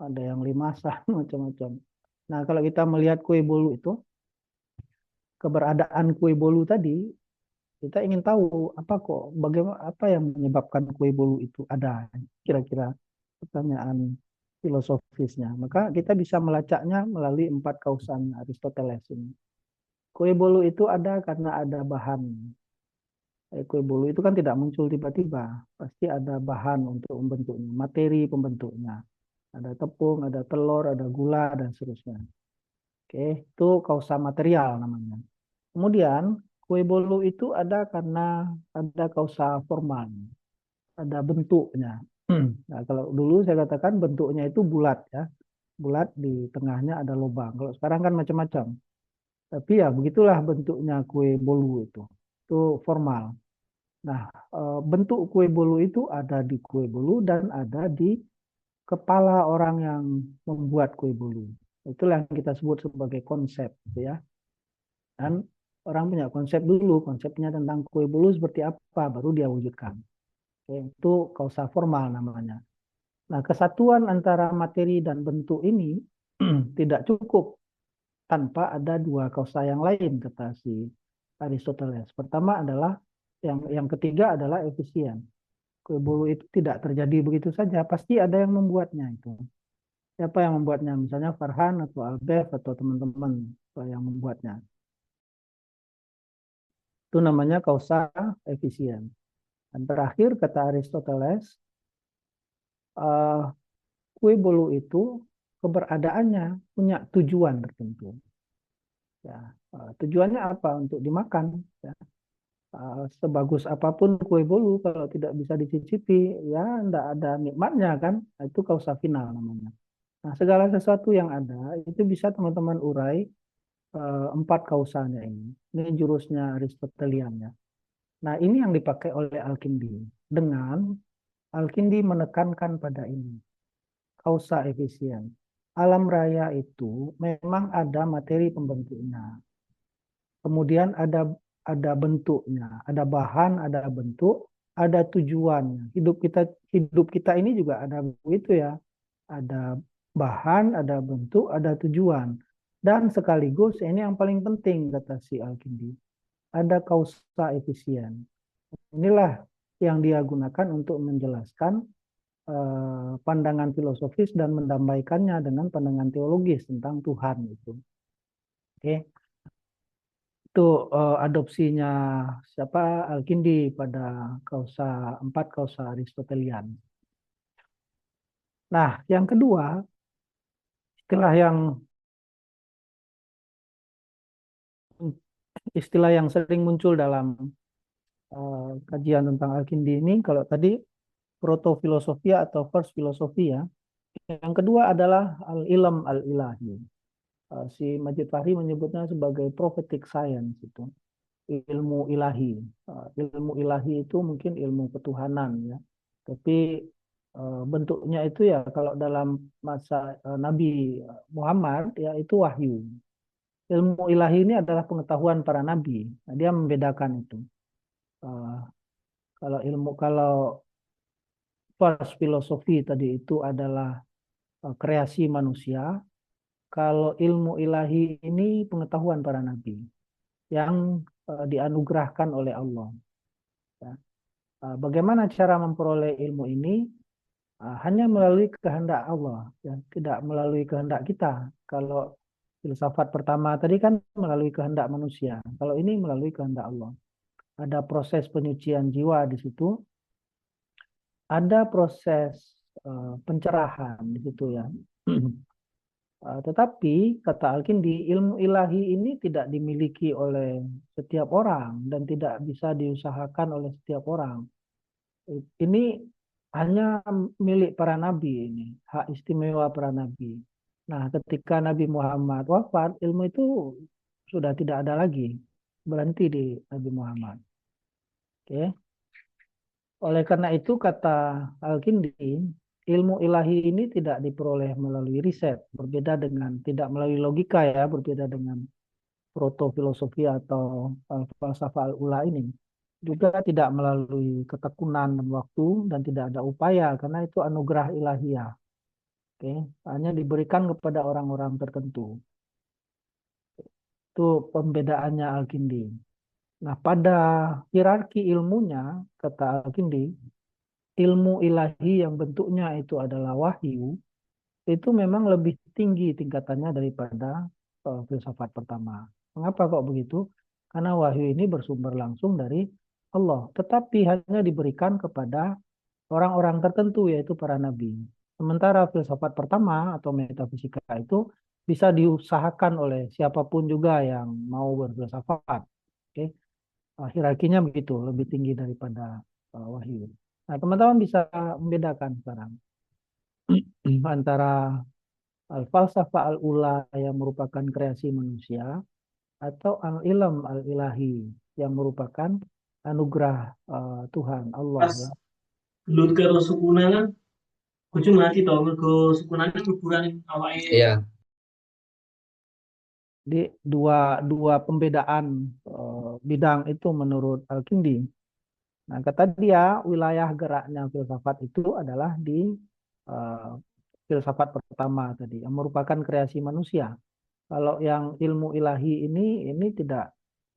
ada yang limasan, macam-macam. Nah, kalau kita melihat kue bolu itu, keberadaan kue bolu tadi, kita ingin tahu apa kok, bagaimana, apa yang menyebabkan kue bolu itu ada, kira-kira pertanyaan filosofisnya. Maka kita bisa melacaknya melalui empat kausan Aristoteles ini. Kue bolu itu ada karena ada bahan. Kue bolu itu kan tidak muncul tiba-tiba, pasti ada bahan untuk membentuknya, materi pembentuknya. Ada tepung, ada telur, ada gula, dan seterusnya. Oke, itu kausa material namanya. Kemudian kue bolu itu ada karena ada kausa formal, ada bentuknya. Nah, kalau dulu saya katakan bentuknya itu bulat ya, bulat di tengahnya ada lubang. Kalau sekarang kan macam-macam. Tapi ya begitulah bentuknya kue bolu itu formal. Nah, bentuk kue bolu itu ada di kue bolu dan ada di kepala orang yang membuat kue bolu. Itulah yang kita sebut sebagai konsep, gitu ya. Dan orang punya konsep dulu, konsepnya tentang kue bolu seperti apa, baru dia wujudkan. Oke, itu kausa formal namanya. Nah, kesatuan antara materi dan bentuk ini tidak cukup tanpa ada dua kausa yang lain, kata si Aristoteles. Pertama adalah yang ketiga adalah efisien. Kue bolu itu tidak terjadi begitu saja, pasti ada yang membuatnya itu. Siapa yang membuatnya? Misalnya Farhan atau Albert atau teman-teman yang membuatnya. Itu namanya kausa efisien. Dan terakhir kata Aristoteles, eh, kue bolu itu keberadaannya punya tujuan tertentu. Ya, tujuannya apa? Untuk dimakan. Ya. Sebagus apapun kue bolu kalau tidak bisa dicicipi, ya tidak ada nikmatnya kan? Itu kausa final namanya. Nah, segala sesuatu yang ada itu bisa teman-teman urai empat kausanya ini. Ini jurusnya Aristotelian ya. Nah, ini yang dipakai oleh Al-Kindi. Dengan Al-Kindi menekankan pada ini, kausa efisien. Alam raya itu memang ada materi pembentuknya. Kemudian ada bentuknya, ada bahan, ada bentuk, ada tujuannya. Hidup kita ini juga ada begitu ya. Ada bahan, ada bentuk, ada tujuan. Dan sekaligus ini yang paling penting kata si Al-Kindi, ada kausa efisien. Inilah yang dia gunakan untuk menjelaskan pandangan filosofis dan mendamaikannya dengan pandangan teologis tentang Tuhan itu. Oke, itu adopsinya siapa Al-Kindi pada empat kausa Aristotelian. Nah, yang kedua, istilah yang sering muncul dalam kajian tentang Al-Kindi ini, kalau tadi proto-filosofia atau first filosofi ya. Yang kedua adalah al-ilm al-ilahi. Si Majid Fahri menyebutnya sebagai prophetic science itu, ilmu ilahi. Ilmu ilahi itu mungkin ilmu ketuhanan ya. Tapi bentuknya itu ya kalau dalam masa Nabi Muhammad ya itu wahyu. Ilmu ilahi ini adalah pengetahuan para nabi. Nah, dia membedakan itu. Eh, kalau first filosofi tadi itu adalah kreasi manusia, kalau ilmu ilahi ini pengetahuan para nabi yang dianugerahkan oleh Allah. Ya. Bagaimana cara memperoleh ilmu ini? Hanya melalui kehendak Allah, ya, tidak melalui kehendak kita. Kalau filsafat pertama tadi kan melalui kehendak manusia, kalau ini melalui kehendak Allah. Ada proses penyucian jiwa di situ, ada proses pencerahan di situ ya. Tetapi kata Al-Kindi, ilmu ilahi ini tidak dimiliki oleh setiap orang dan tidak bisa diusahakan oleh setiap orang. Ini hanya milik para nabi ini, hak istimewa para nabi. Nah, ketika Nabi Muhammad wafat, ilmu itu sudah tidak ada lagi, berhenti di Nabi Muhammad. Oke. Oleh karena itu kata Al-Kindi, ilmu ilahi ini tidak diperoleh melalui riset, berbeda dengan tidak melalui logika ya, berbeda dengan proto filosofi atau falsafah al-ula ini. Juga tidak melalui ketekunan dan waktu dan tidak ada upaya karena itu anugerah ilahiyah. Oke, hanya diberikan kepada orang-orang tertentu. Itu pembedaannya Al-Kindi. Nah, pada hierarki ilmunya, kata Al-Kindi, ilmu ilahi yang bentuknya itu adalah wahyu, itu memang lebih tinggi tingkatannya daripada filsafat pertama. Mengapa kok begitu? Karena wahyu ini bersumber langsung dari Allah, tetapi hanya diberikan kepada orang-orang tertentu, yaitu para nabi. Sementara filsafat pertama atau metafisika itu bisa diusahakan oleh siapapun juga yang mau berfilsafat. Oke, hierarkinya begitu, lebih tinggi daripada wahyu. Nah, teman-teman bisa membedakan sekarang antara al-falsafah al-ula yang merupakan kreasi manusia atau al-ilm al-ilahi yang merupakan anugerah Tuhan Allah Pas ya. gelut karo sukunan, kudu mati to mergo sukunan kuburan awake. Iya. Di dua dua pembedaan bidang itu menurut Al-Kindi. Nah, kata dia wilayah geraknya filsafat itu adalah di uh, filsafat pertama tadi yang merupakan kreasi manusia. Kalau yang ilmu ilahi ini tidak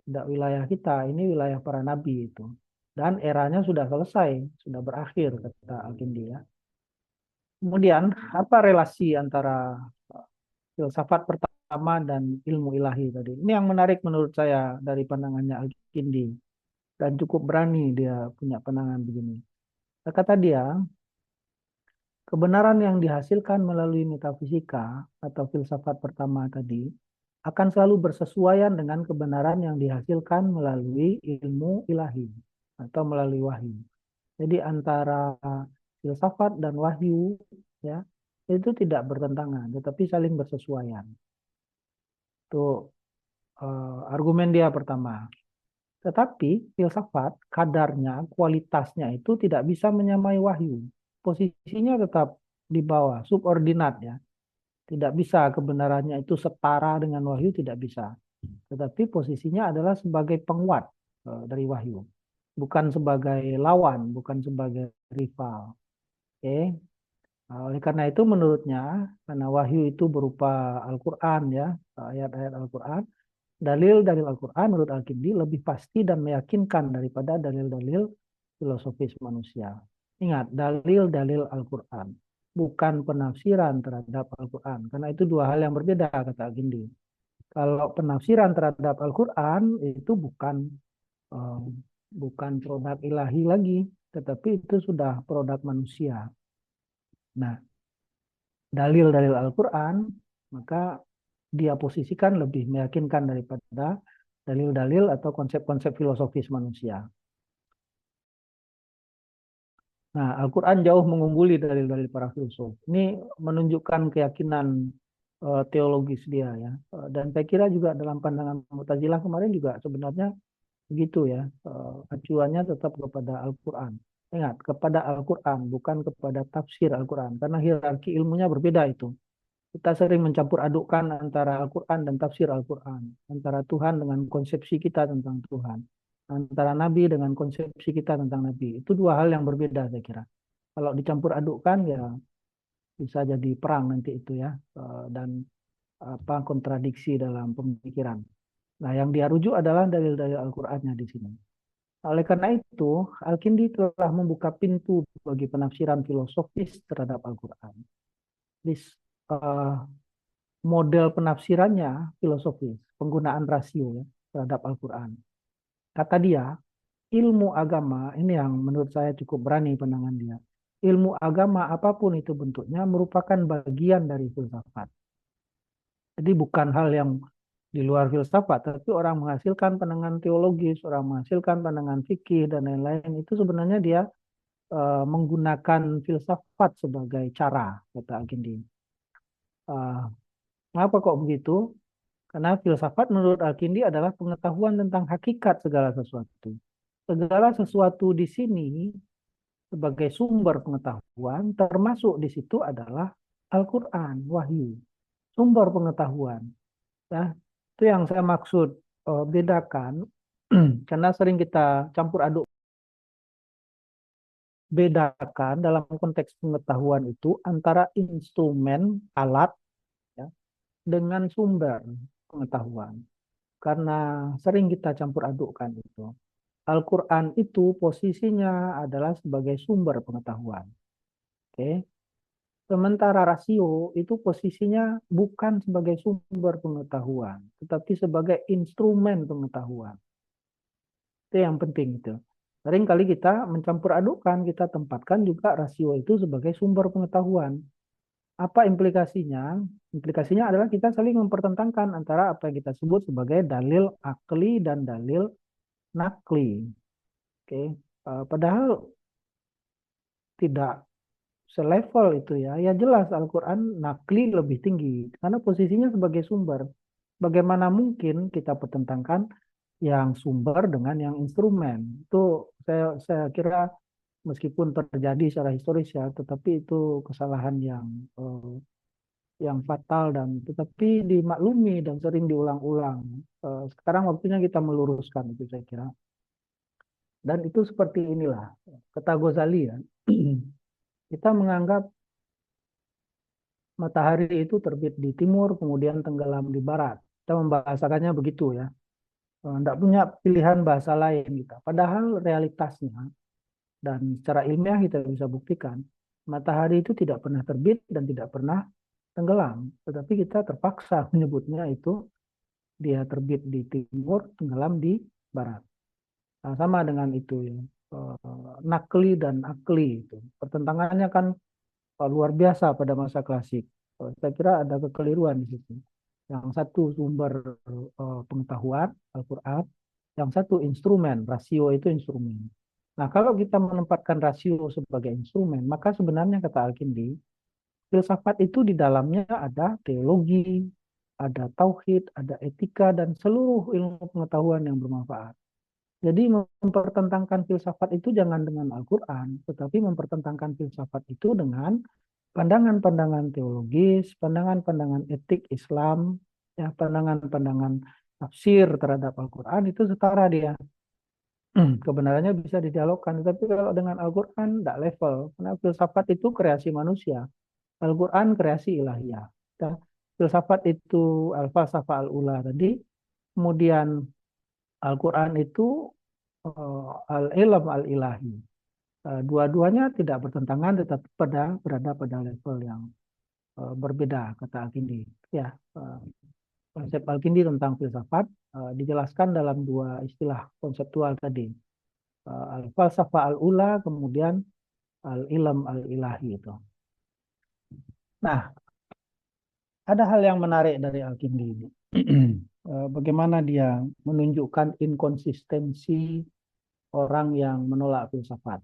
wilayah kita, ini wilayah para nabi itu. Dan eranya sudah selesai, sudah berakhir kata Al-Kindi ya. Kemudian apa relasi antara filsafat pertama dan ilmu ilahi tadi? Ini yang menarik menurut saya dari pandangannya Al-Kindi dan cukup berani dia punya pandangan begini. Kata dia, kebenaran yang dihasilkan melalui metafisika atau filsafat pertama tadi akan selalu bersesuaian dengan kebenaran yang dihasilkan melalui ilmu ilahi atau melalui wahyu. Jadi antara filsafat dan wahyu ya itu tidak bertentangan, tetapi saling bersesuaian. Itu argumen dia pertama. Tetapi filsafat kadarnya, kualitasnya itu tidak bisa menyamai wahyu. Posisinya tetap di bawah, subordinat ya. Tidak bisa kebenarannya itu setara dengan wahyu, tidak bisa. Tetapi posisinya adalah sebagai penguat dari wahyu. Bukan sebagai lawan, bukan sebagai rival. Oke. Nah, oleh karena itu menurutnya, karena wahyu itu berupa Al-Quran ya, ayat-ayat Al-Quran, dalil-dalil Al-Quran menurut Al-Kindi lebih pasti dan meyakinkan daripada dalil-dalil filosofis manusia. Ingat, dalil-dalil Al-Quran, bukan penafsiran terhadap Al-Quran. Karena itu dua hal yang berbeda, kata Al-Kindi. Kalau penafsiran terhadap Al-Quran itu eh, bukan produk ilahi lagi, tetapi itu sudah produk manusia. Nah, dalil-dalil Al-Quran, maka dia posisikan lebih meyakinkan daripada dalil-dalil atau konsep-konsep filosofis manusia. Nah, Al-Quran jauh mengungguli dalil-dalil para filsuf. Ini menunjukkan keyakinan teologis dia ya. Dan saya kira juga dalam pandangan Mu'tazilah kemarin juga sebenarnya begitu ya. Acuannya tetap kepada Al-Quran. Ingat, kepada Al-Quran, bukan kepada tafsir Al-Quran. Karena hierarki ilmunya berbeda itu. Kita sering mencampur adukkan antara Al-Quran dan tafsir Al-Quran. Antara Tuhan dengan konsepsi kita tentang Tuhan. Antara Nabi dengan konsepsi kita tentang Nabi. Itu dua hal yang berbeda saya kira. Kalau dicampur adukkan ya bisa jadi perang nanti itu ya. Dan kontradiksi dalam pemikiran. Nah, yang dia rujuk adalah dalil-dalil Al-Qur'annya di sini. Oleh karena itu, Al-Kindi telah membuka pintu bagi penafsiran filosofis terhadap Al-Quran. Model penafsirannya filosofis, penggunaan rasio ya, terhadap Al-Quran. Kata dia, ilmu agama, ini yang menurut saya cukup berani pandangan dia. Ilmu agama apapun itu bentuknya merupakan bagian dari filsafat. Jadi bukan hal yang di luar filsafat, tapi orang menghasilkan pandangan teologis, orang menghasilkan pandangan fikih dan lain-lain, itu sebenarnya dia menggunakan filsafat sebagai cara, kata Al-Kindi. Kenapa kok begitu? Karena filsafat menurut Al-Kindi adalah pengetahuan tentang hakikat segala sesuatu. Segala sesuatu di sini sebagai sumber pengetahuan, termasuk di situ adalah Al-Quran, wahyu, sumber pengetahuan. Ya, itu yang saya maksud bedakan, karena sering kita campur aduk, bedakan dalam konteks pengetahuan itu antara instrumen, alat, ya, dengan sumber pengetahuan. Karena sering kita campur adukkan itu. Al-Quran itu posisinya adalah sebagai sumber pengetahuan. Oke. Sementara rasio itu posisinya bukan sebagai sumber pengetahuan, tetapi sebagai instrumen pengetahuan. Itu yang penting itu. Sering kali kita mencampur adukkan, kita tempatkan juga rasio itu sebagai sumber pengetahuan. Apa implikasinya? Implikasinya adalah kita saling mempertentangkan antara apa yang kita sebut sebagai dalil akli dan dalil nakli. Oke. Padahal tidak selevel itu ya. Ya jelas Al-Quran nakli lebih tinggi karena posisinya sebagai sumber. Bagaimana mungkin kita pertentangkan yang sumber dengan yang instrumen? Itu saya kira meskipun terjadi secara historis ya, tetapi itu kesalahan yang fatal dan tetapi dimaklumi dan sering diulang-ulang. Sekarang waktunya kita meluruskan itu saya kira. Dan itu seperti inilah kata Ghazali ya. Kita menganggap matahari itu terbit di timur kemudian tenggelam di barat. Kita membahasakannya begitu ya. Tidak punya pilihan bahasa lain kita. Padahal realitasnya dan secara ilmiah kita bisa buktikan matahari itu tidak pernah terbit dan tidak pernah tenggelam. Tetapi kita terpaksa menyebutnya itu dia terbit di timur, tenggelam di barat. Nah, sama dengan itu ya. Nakli dan akli itu. Pertentangannya kan luar biasa pada masa klasik. Saya kira ada kekeliruan di situ. Yang satu sumber pengetahuan Al-Quran, yang satu instrumen, rasio itu instrumen. Nah, kalau kita menempatkan rasio sebagai instrumen, maka sebenarnya kata Al-Kindi, filsafat itu di dalamnya ada teologi, ada tauhid, ada etika, dan seluruh ilmu pengetahuan yang bermanfaat. Jadi mempertentangkan filsafat itu jangan dengan Al-Quran, tetapi mempertentangkan filsafat itu dengan pandangan-pandangan teologis, pandangan-pandangan etik Islam, ya pandangan-pandangan tafsir terhadap Al-Quran itu setara dia. Kebenarannya bisa didialogkan, tapi kalau dengan Al-Quran tidak level, karena filsafat itu kreasi manusia, Al-Quran kreasi ilahiyah. Ya. Filsafat itu al-falsafah al-ula tadi, kemudian Al-Quran itu al-ilm al-ilahi. Dua-duanya tidak bertentangan, tetapi berada pada level yang berbeda, kata Al-Kindi. Ya, konsep Al-Kindi tentang filsafat dijelaskan dalam dua istilah konseptual tadi. Al-falsafah al-ula, kemudian al-ilm al-ilahi itu. Nah, ada hal yang menarik dari Al-Kindi ini. Bagaimana dia menunjukkan inkonsistensi orang yang menolak filsafat.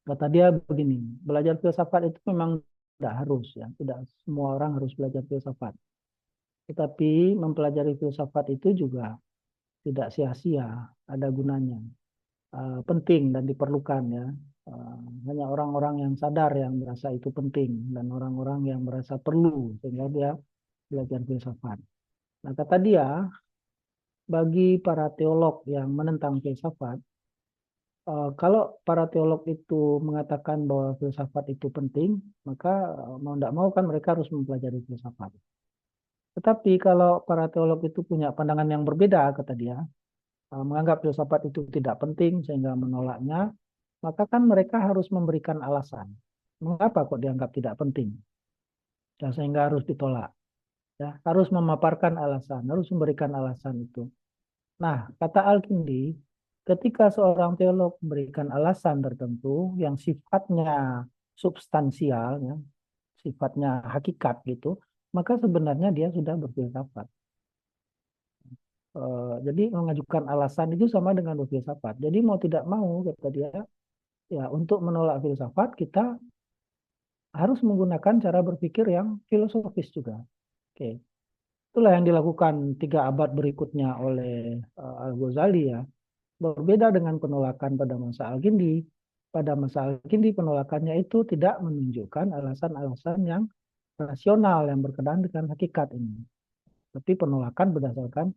Kata dia begini, belajar filsafat itu memang tidak harus ya, tidak semua orang harus belajar filsafat. Tetapi mempelajari filsafat itu juga tidak sia-sia, ada gunanya. Penting dan diperlukan ya. Hanya orang-orang yang sadar yang merasa itu penting dan orang-orang yang merasa perlu sehingga dia belajar filsafat. Nah, kata dia, bagi para teolog yang menentang filsafat, kalau para teolog itu mengatakan bahwa filsafat itu penting, maka mau tidak mau kan mereka harus mempelajari filsafat. Tetapi kalau para teolog itu punya pandangan yang berbeda, kata dia, menganggap filsafat itu tidak penting sehingga menolaknya, maka kan mereka harus memberikan alasan. Mengapa kok dianggap tidak penting? Dan sehingga harus ditolak. Ya, harus memaparkan alasan, harus memberikan alasan itu. Nah, kata Al-Kindi, ketika seorang teolog memberikan alasan tertentu yang sifatnya substansial, ya, sifatnya hakikat gitu, maka sebenarnya dia sudah berfilsafat. Jadi mengajukan alasan itu sama dengan berfilsafat. Jadi mau tidak mau, kata dia, ya untuk menolak filsafat kita harus menggunakan cara berpikir yang filosofis juga. Oke. Itulah yang dilakukan 3 abad berikutnya oleh Al-Ghazali ya. Berbeda dengan penolakan pada masa Al-Kindi. Pada masa Al-Kindi penolakannya itu tidak menunjukkan alasan-alasan yang rasional yang berkenaan dengan hakikat ini. Tapi penolakan berdasarkan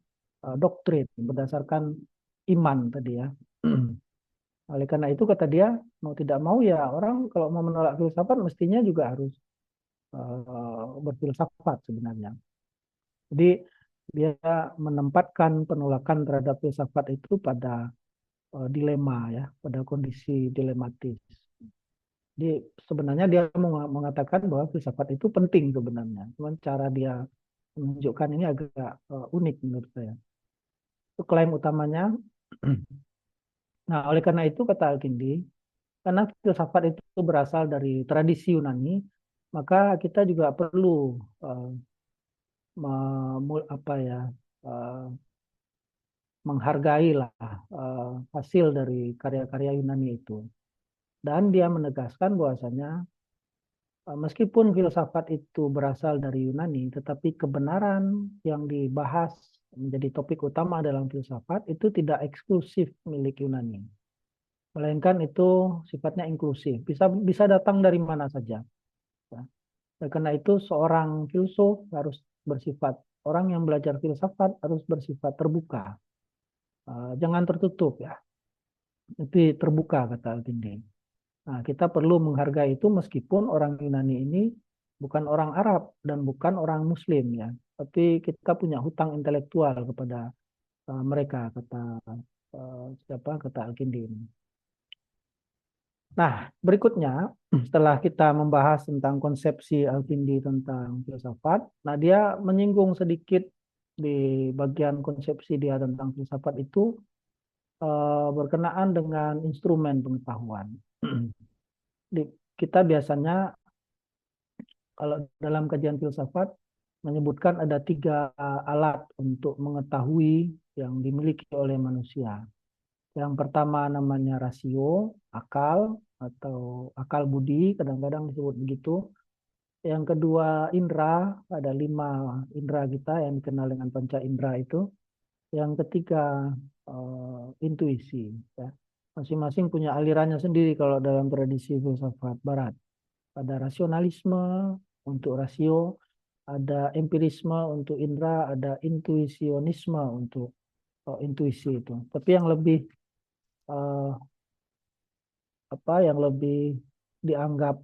doktrin, berdasarkan iman tadi ya. Oleh karena itu kata dia, mau tidak mau ya orang kalau mau menolak filsafat mestinya juga harus berfilsafat sebenarnya. Jadi dia menempatkan penolakan terhadap filsafat itu pada dilema ya, pada kondisi dilematis. Jadi sebenarnya dia mengatakan bahwa filsafat itu penting sebenarnya. Cuman cara dia menunjukkan ini agak unik menurut saya. Itu klaim utamanya. Nah, oleh karena itu kata Al-Kindi, karena filsafat itu berasal dari tradisi Yunani, maka kita juga perlu uh, apa ya uh, menghargai lah hasil dari karya-karya Yunani itu. Dan dia menegaskan bahwasanya meskipun filsafat itu berasal dari Yunani, tetapi kebenaran yang dibahas menjadi topik utama dalam filsafat itu tidak eksklusif milik Yunani, melainkan itu sifatnya inklusif, bisa bisa datang dari mana saja. Ya. Karena itu seorang filsuf harus bersifat, orang yang belajar filsafat harus bersifat terbuka, jangan tertutup ya, tapi terbuka kata Al-Kindi. Nah, kita perlu menghargai itu meskipun orang Yunani ini bukan orang Arab dan bukan orang Muslim ya, tapi kita punya hutang intelektual kepada mereka kata siapa kata Al-Kindi ini. Nah, berikutnya setelah kita membahas tentang konsepsi Al-Kindi tentang filsafat, nah dia menyinggung sedikit di bagian konsepsi dia tentang filsafat itu berkenaan dengan instrumen pengetahuan. Kita biasanya kalau dalam kajian filsafat menyebutkan ada 3 alat untuk mengetahui yang dimiliki oleh manusia. Yang pertama namanya rasio, akal atau akal budi, kadang-kadang disebut begitu. Yang kedua indera, ada 5 indera kita yang dikenal dengan panca indera itu. Yang ketiga intuisi. Ya. Masing-masing punya alirannya sendiri kalau dalam tradisi filsafat Barat. Ada rasionalisme untuk rasio, ada empirisme untuk indera, ada intuisionisme untuk intuisi itu. Tapi yang lebih uh, yang lebih dianggap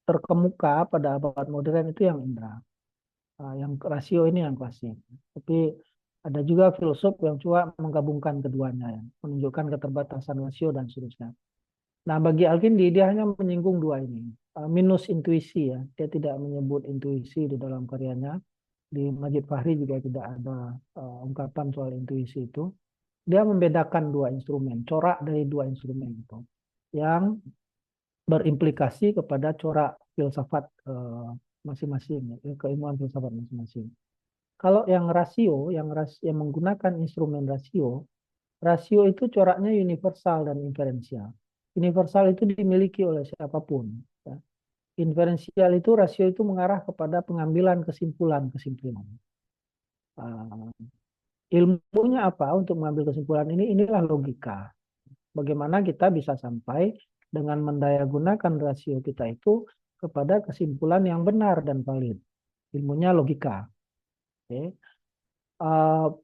terkemuka pada abad modern itu yang indera. Yang rasio ini yang klasik. Tapi ada juga filsuf yang coba menggabungkan keduanya, ya, menunjukkan keterbatasan rasio dan seterusnya. Nah, bagi Al-Kindi dia hanya menyinggung 2 ini. Minus intuisi ya. Dia tidak menyebut intuisi di dalam karyanya. Di Majid Fahri juga tidak ada ungkapan soal intuisi itu. Dia membedakan 2 instrumen, corak dari 2 instrumen itu yang berimplikasi kepada corak filsafat masing-masing, ya, keilmuan filsafat masing-masing. Kalau yang rasio, yang menggunakan instrumen rasio, rasio itu coraknya universal dan inferensial. Universal itu dimiliki oleh siapapun. Ya. Inferensial itu rasio itu mengarah kepada pengambilan kesimpulan-kesimpulan. Ilmunya apa untuk mengambil kesimpulan ini? Inilah logika. Bagaimana kita bisa sampai dengan mendayagunakan rasio kita itu kepada kesimpulan yang benar dan valid. Ilmunya logika. Oke.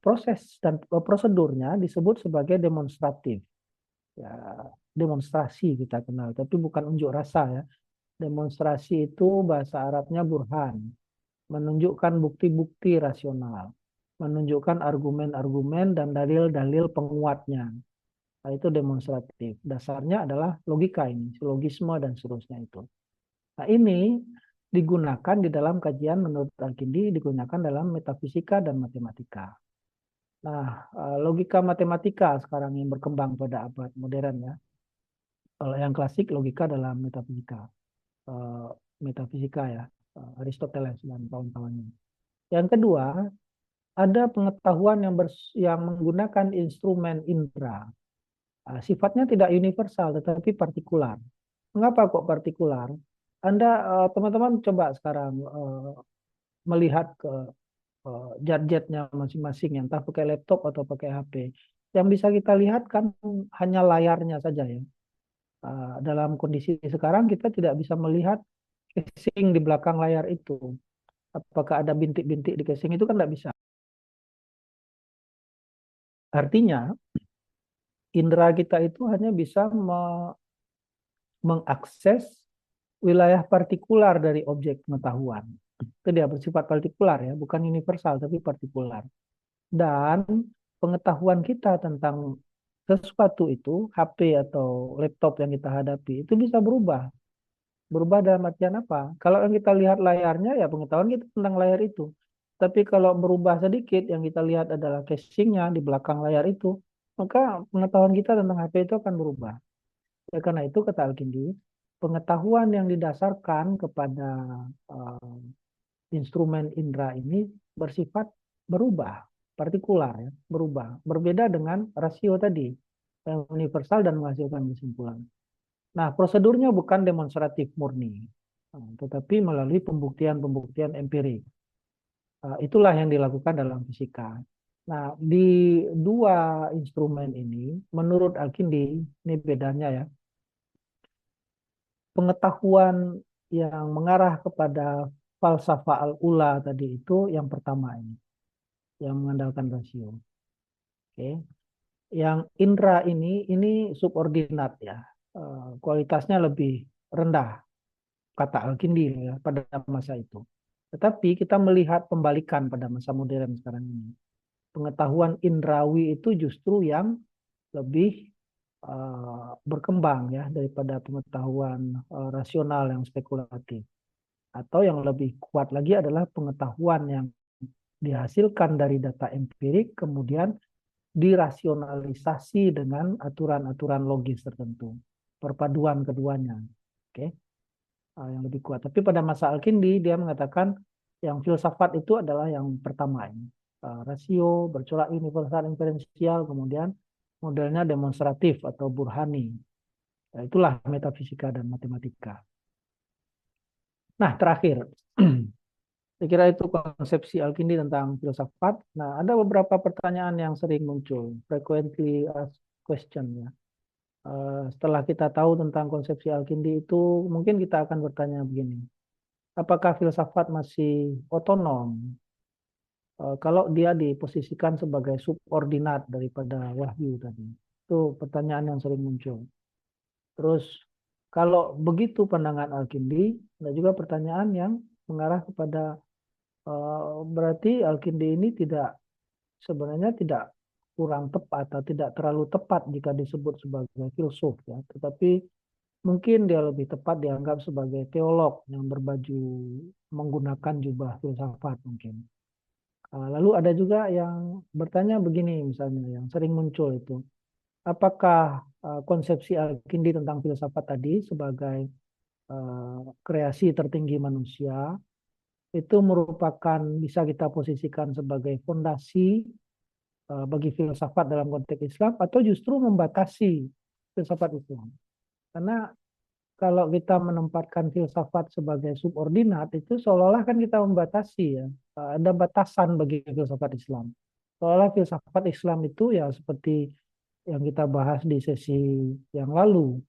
Proses dan prosedurnya disebut sebagai demonstratif. Ya, demonstrasi kita kenal, tapi bukan unjuk rasa ya. Demonstrasi itu bahasa Arabnya burhan, menunjukkan bukti-bukti rasional, menunjukkan argumen-argumen dan dalil-dalil penguatnya. Nah, itu demonstratif. Dasarnya adalah logika ini, silogisme dan seterusnya itu. Nah, ini digunakan di dalam kajian menurut Al-Kindi, digunakan dalam metafisika dan matematika. Nah, logika matematika sekarang yang berkembang pada abad modern ya. Kalau yang klasik logika dalam metafisika. Eh, Metafisika ya, Aristoteles dan kawan-kawannya. Yang kedua, ada pengetahuan yang menggunakan instrumen indera. Sifatnya tidak universal tetapi partikular. Mengapa kok partikular? Anda teman-teman coba sekarang melihat ke gadgetnya masing-masing, entah pakai laptop atau pakai HP. Yang bisa kita lihat kan hanya layarnya saja ya. Dalam kondisi sekarang kita tidak bisa melihat casing di belakang layar itu. Apakah ada bintik-bintik di casing itu kan tidak bisa. Artinya indera kita itu hanya bisa mengakses wilayah partikular dari objek pengetahuan. Itu dia bersifat partikular ya, bukan universal tapi partikular. Dan pengetahuan kita tentang sesuatu itu, HP atau laptop yang kita hadapi, itu bisa berubah. Berubah dalam artian apa? Kalau yang kita lihat layarnya, ya pengetahuan kita tentang layar itu. Tapi kalau berubah sedikit, yang kita lihat adalah casingnya di belakang layar itu, maka pengetahuan kita tentang HP itu akan berubah. Ya, karena itu kata Al-Kindi, pengetahuan yang didasarkan kepada uh, instrumen indera ini bersifat berubah, partikular ya, berubah. Berbeda dengan rasio tadi, yang universal dan menghasilkan kesimpulan. Nah, prosedurnya bukan demonstratif murni, tetapi melalui pembuktian-pembuktian empirik. Itulah yang dilakukan dalam fisika. Nah, di dua instrumen ini, menurut Al-Kindi, ini bedanya ya, pengetahuan yang mengarah kepada falsafah al-ula tadi itu yang pertama ini, yang mengandalkan rasio. Oke. Yang indra ini subordinat ya. Kualitasnya lebih rendah kata Al-Kindi ya pada masa itu. Tetapi kita melihat pembalikan pada masa modern sekarang ini. Pengetahuan indrawi itu justru yang lebih berkembang ya daripada pengetahuan rasional yang spekulatif. Atau yang lebih kuat lagi adalah pengetahuan yang dihasilkan dari data empirik kemudian dirasionalisasi dengan aturan-aturan logis tertentu. Perpaduan keduanya. Oke. Yang lebih kuat. Tapi pada masa Al-Kindi dia mengatakan yang filsafat itu adalah yang pertama ini. Rasio, bercorak universal inferensial, kemudian modelnya demonstratif atau burhani. Itulah metafisika dan matematika. Nah, terakhir. Saya kira itu konsepsi Al-Kindi tentang filsafat. Nah, ada beberapa pertanyaan yang sering muncul, frequently asked question ya. Setelah kita tahu tentang konsepsi Al-Kindi itu, mungkin kita akan bertanya begini. Apakah filsafat masih otonom? Kalau dia diposisikan sebagai subordinat daripada wahyu tadi. Itu pertanyaan yang sering muncul. Terus, kalau begitu pandangan Al-Kindi, ada juga pertanyaan yang mengarah kepada berarti Al-Kindi ini sebenarnya tidak kurang tepat atau tidak terlalu tepat jika disebut sebagai filsuf ya, tetapi mungkin dia lebih tepat dianggap sebagai teolog yang berbaju menggunakan jubah filsafat mungkin. Lalu ada juga yang bertanya begini misalnya yang sering muncul itu, apakah konsepsi Al-Kindi tentang filsafat tadi sebagai kreasi tertinggi manusia itu merupakan bisa kita posisikan sebagai fondasi bagi filsafat dalam konteks Islam atau justru membatasi filsafat Islam. Karena kalau kita menempatkan filsafat sebagai subordinat itu seolah-olah kan kita membatasi ya. Ada batasan bagi filsafat Islam. Seolah filsafat Islam itu ya seperti yang kita bahas di sesi yang lalu.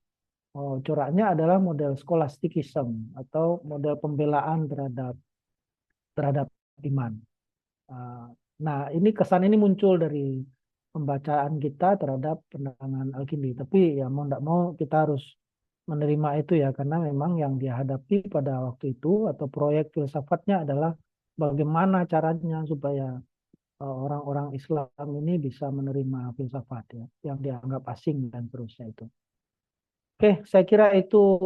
Oh, coraknya adalah model scholasticism atau model pembelaan terhadap iman. Nah, ini kesan ini muncul dari pembacaan kita terhadap pandangan Al-Kindi. Tapi ya mau tidak mau kita harus menerima itu ya, karena memang yang dihadapi pada waktu itu atau proyek filsafatnya adalah bagaimana caranya supaya orang-orang Islam ini bisa menerima filsafat ya, yang dianggap asing dan seterusnya itu. Oke, saya kira itu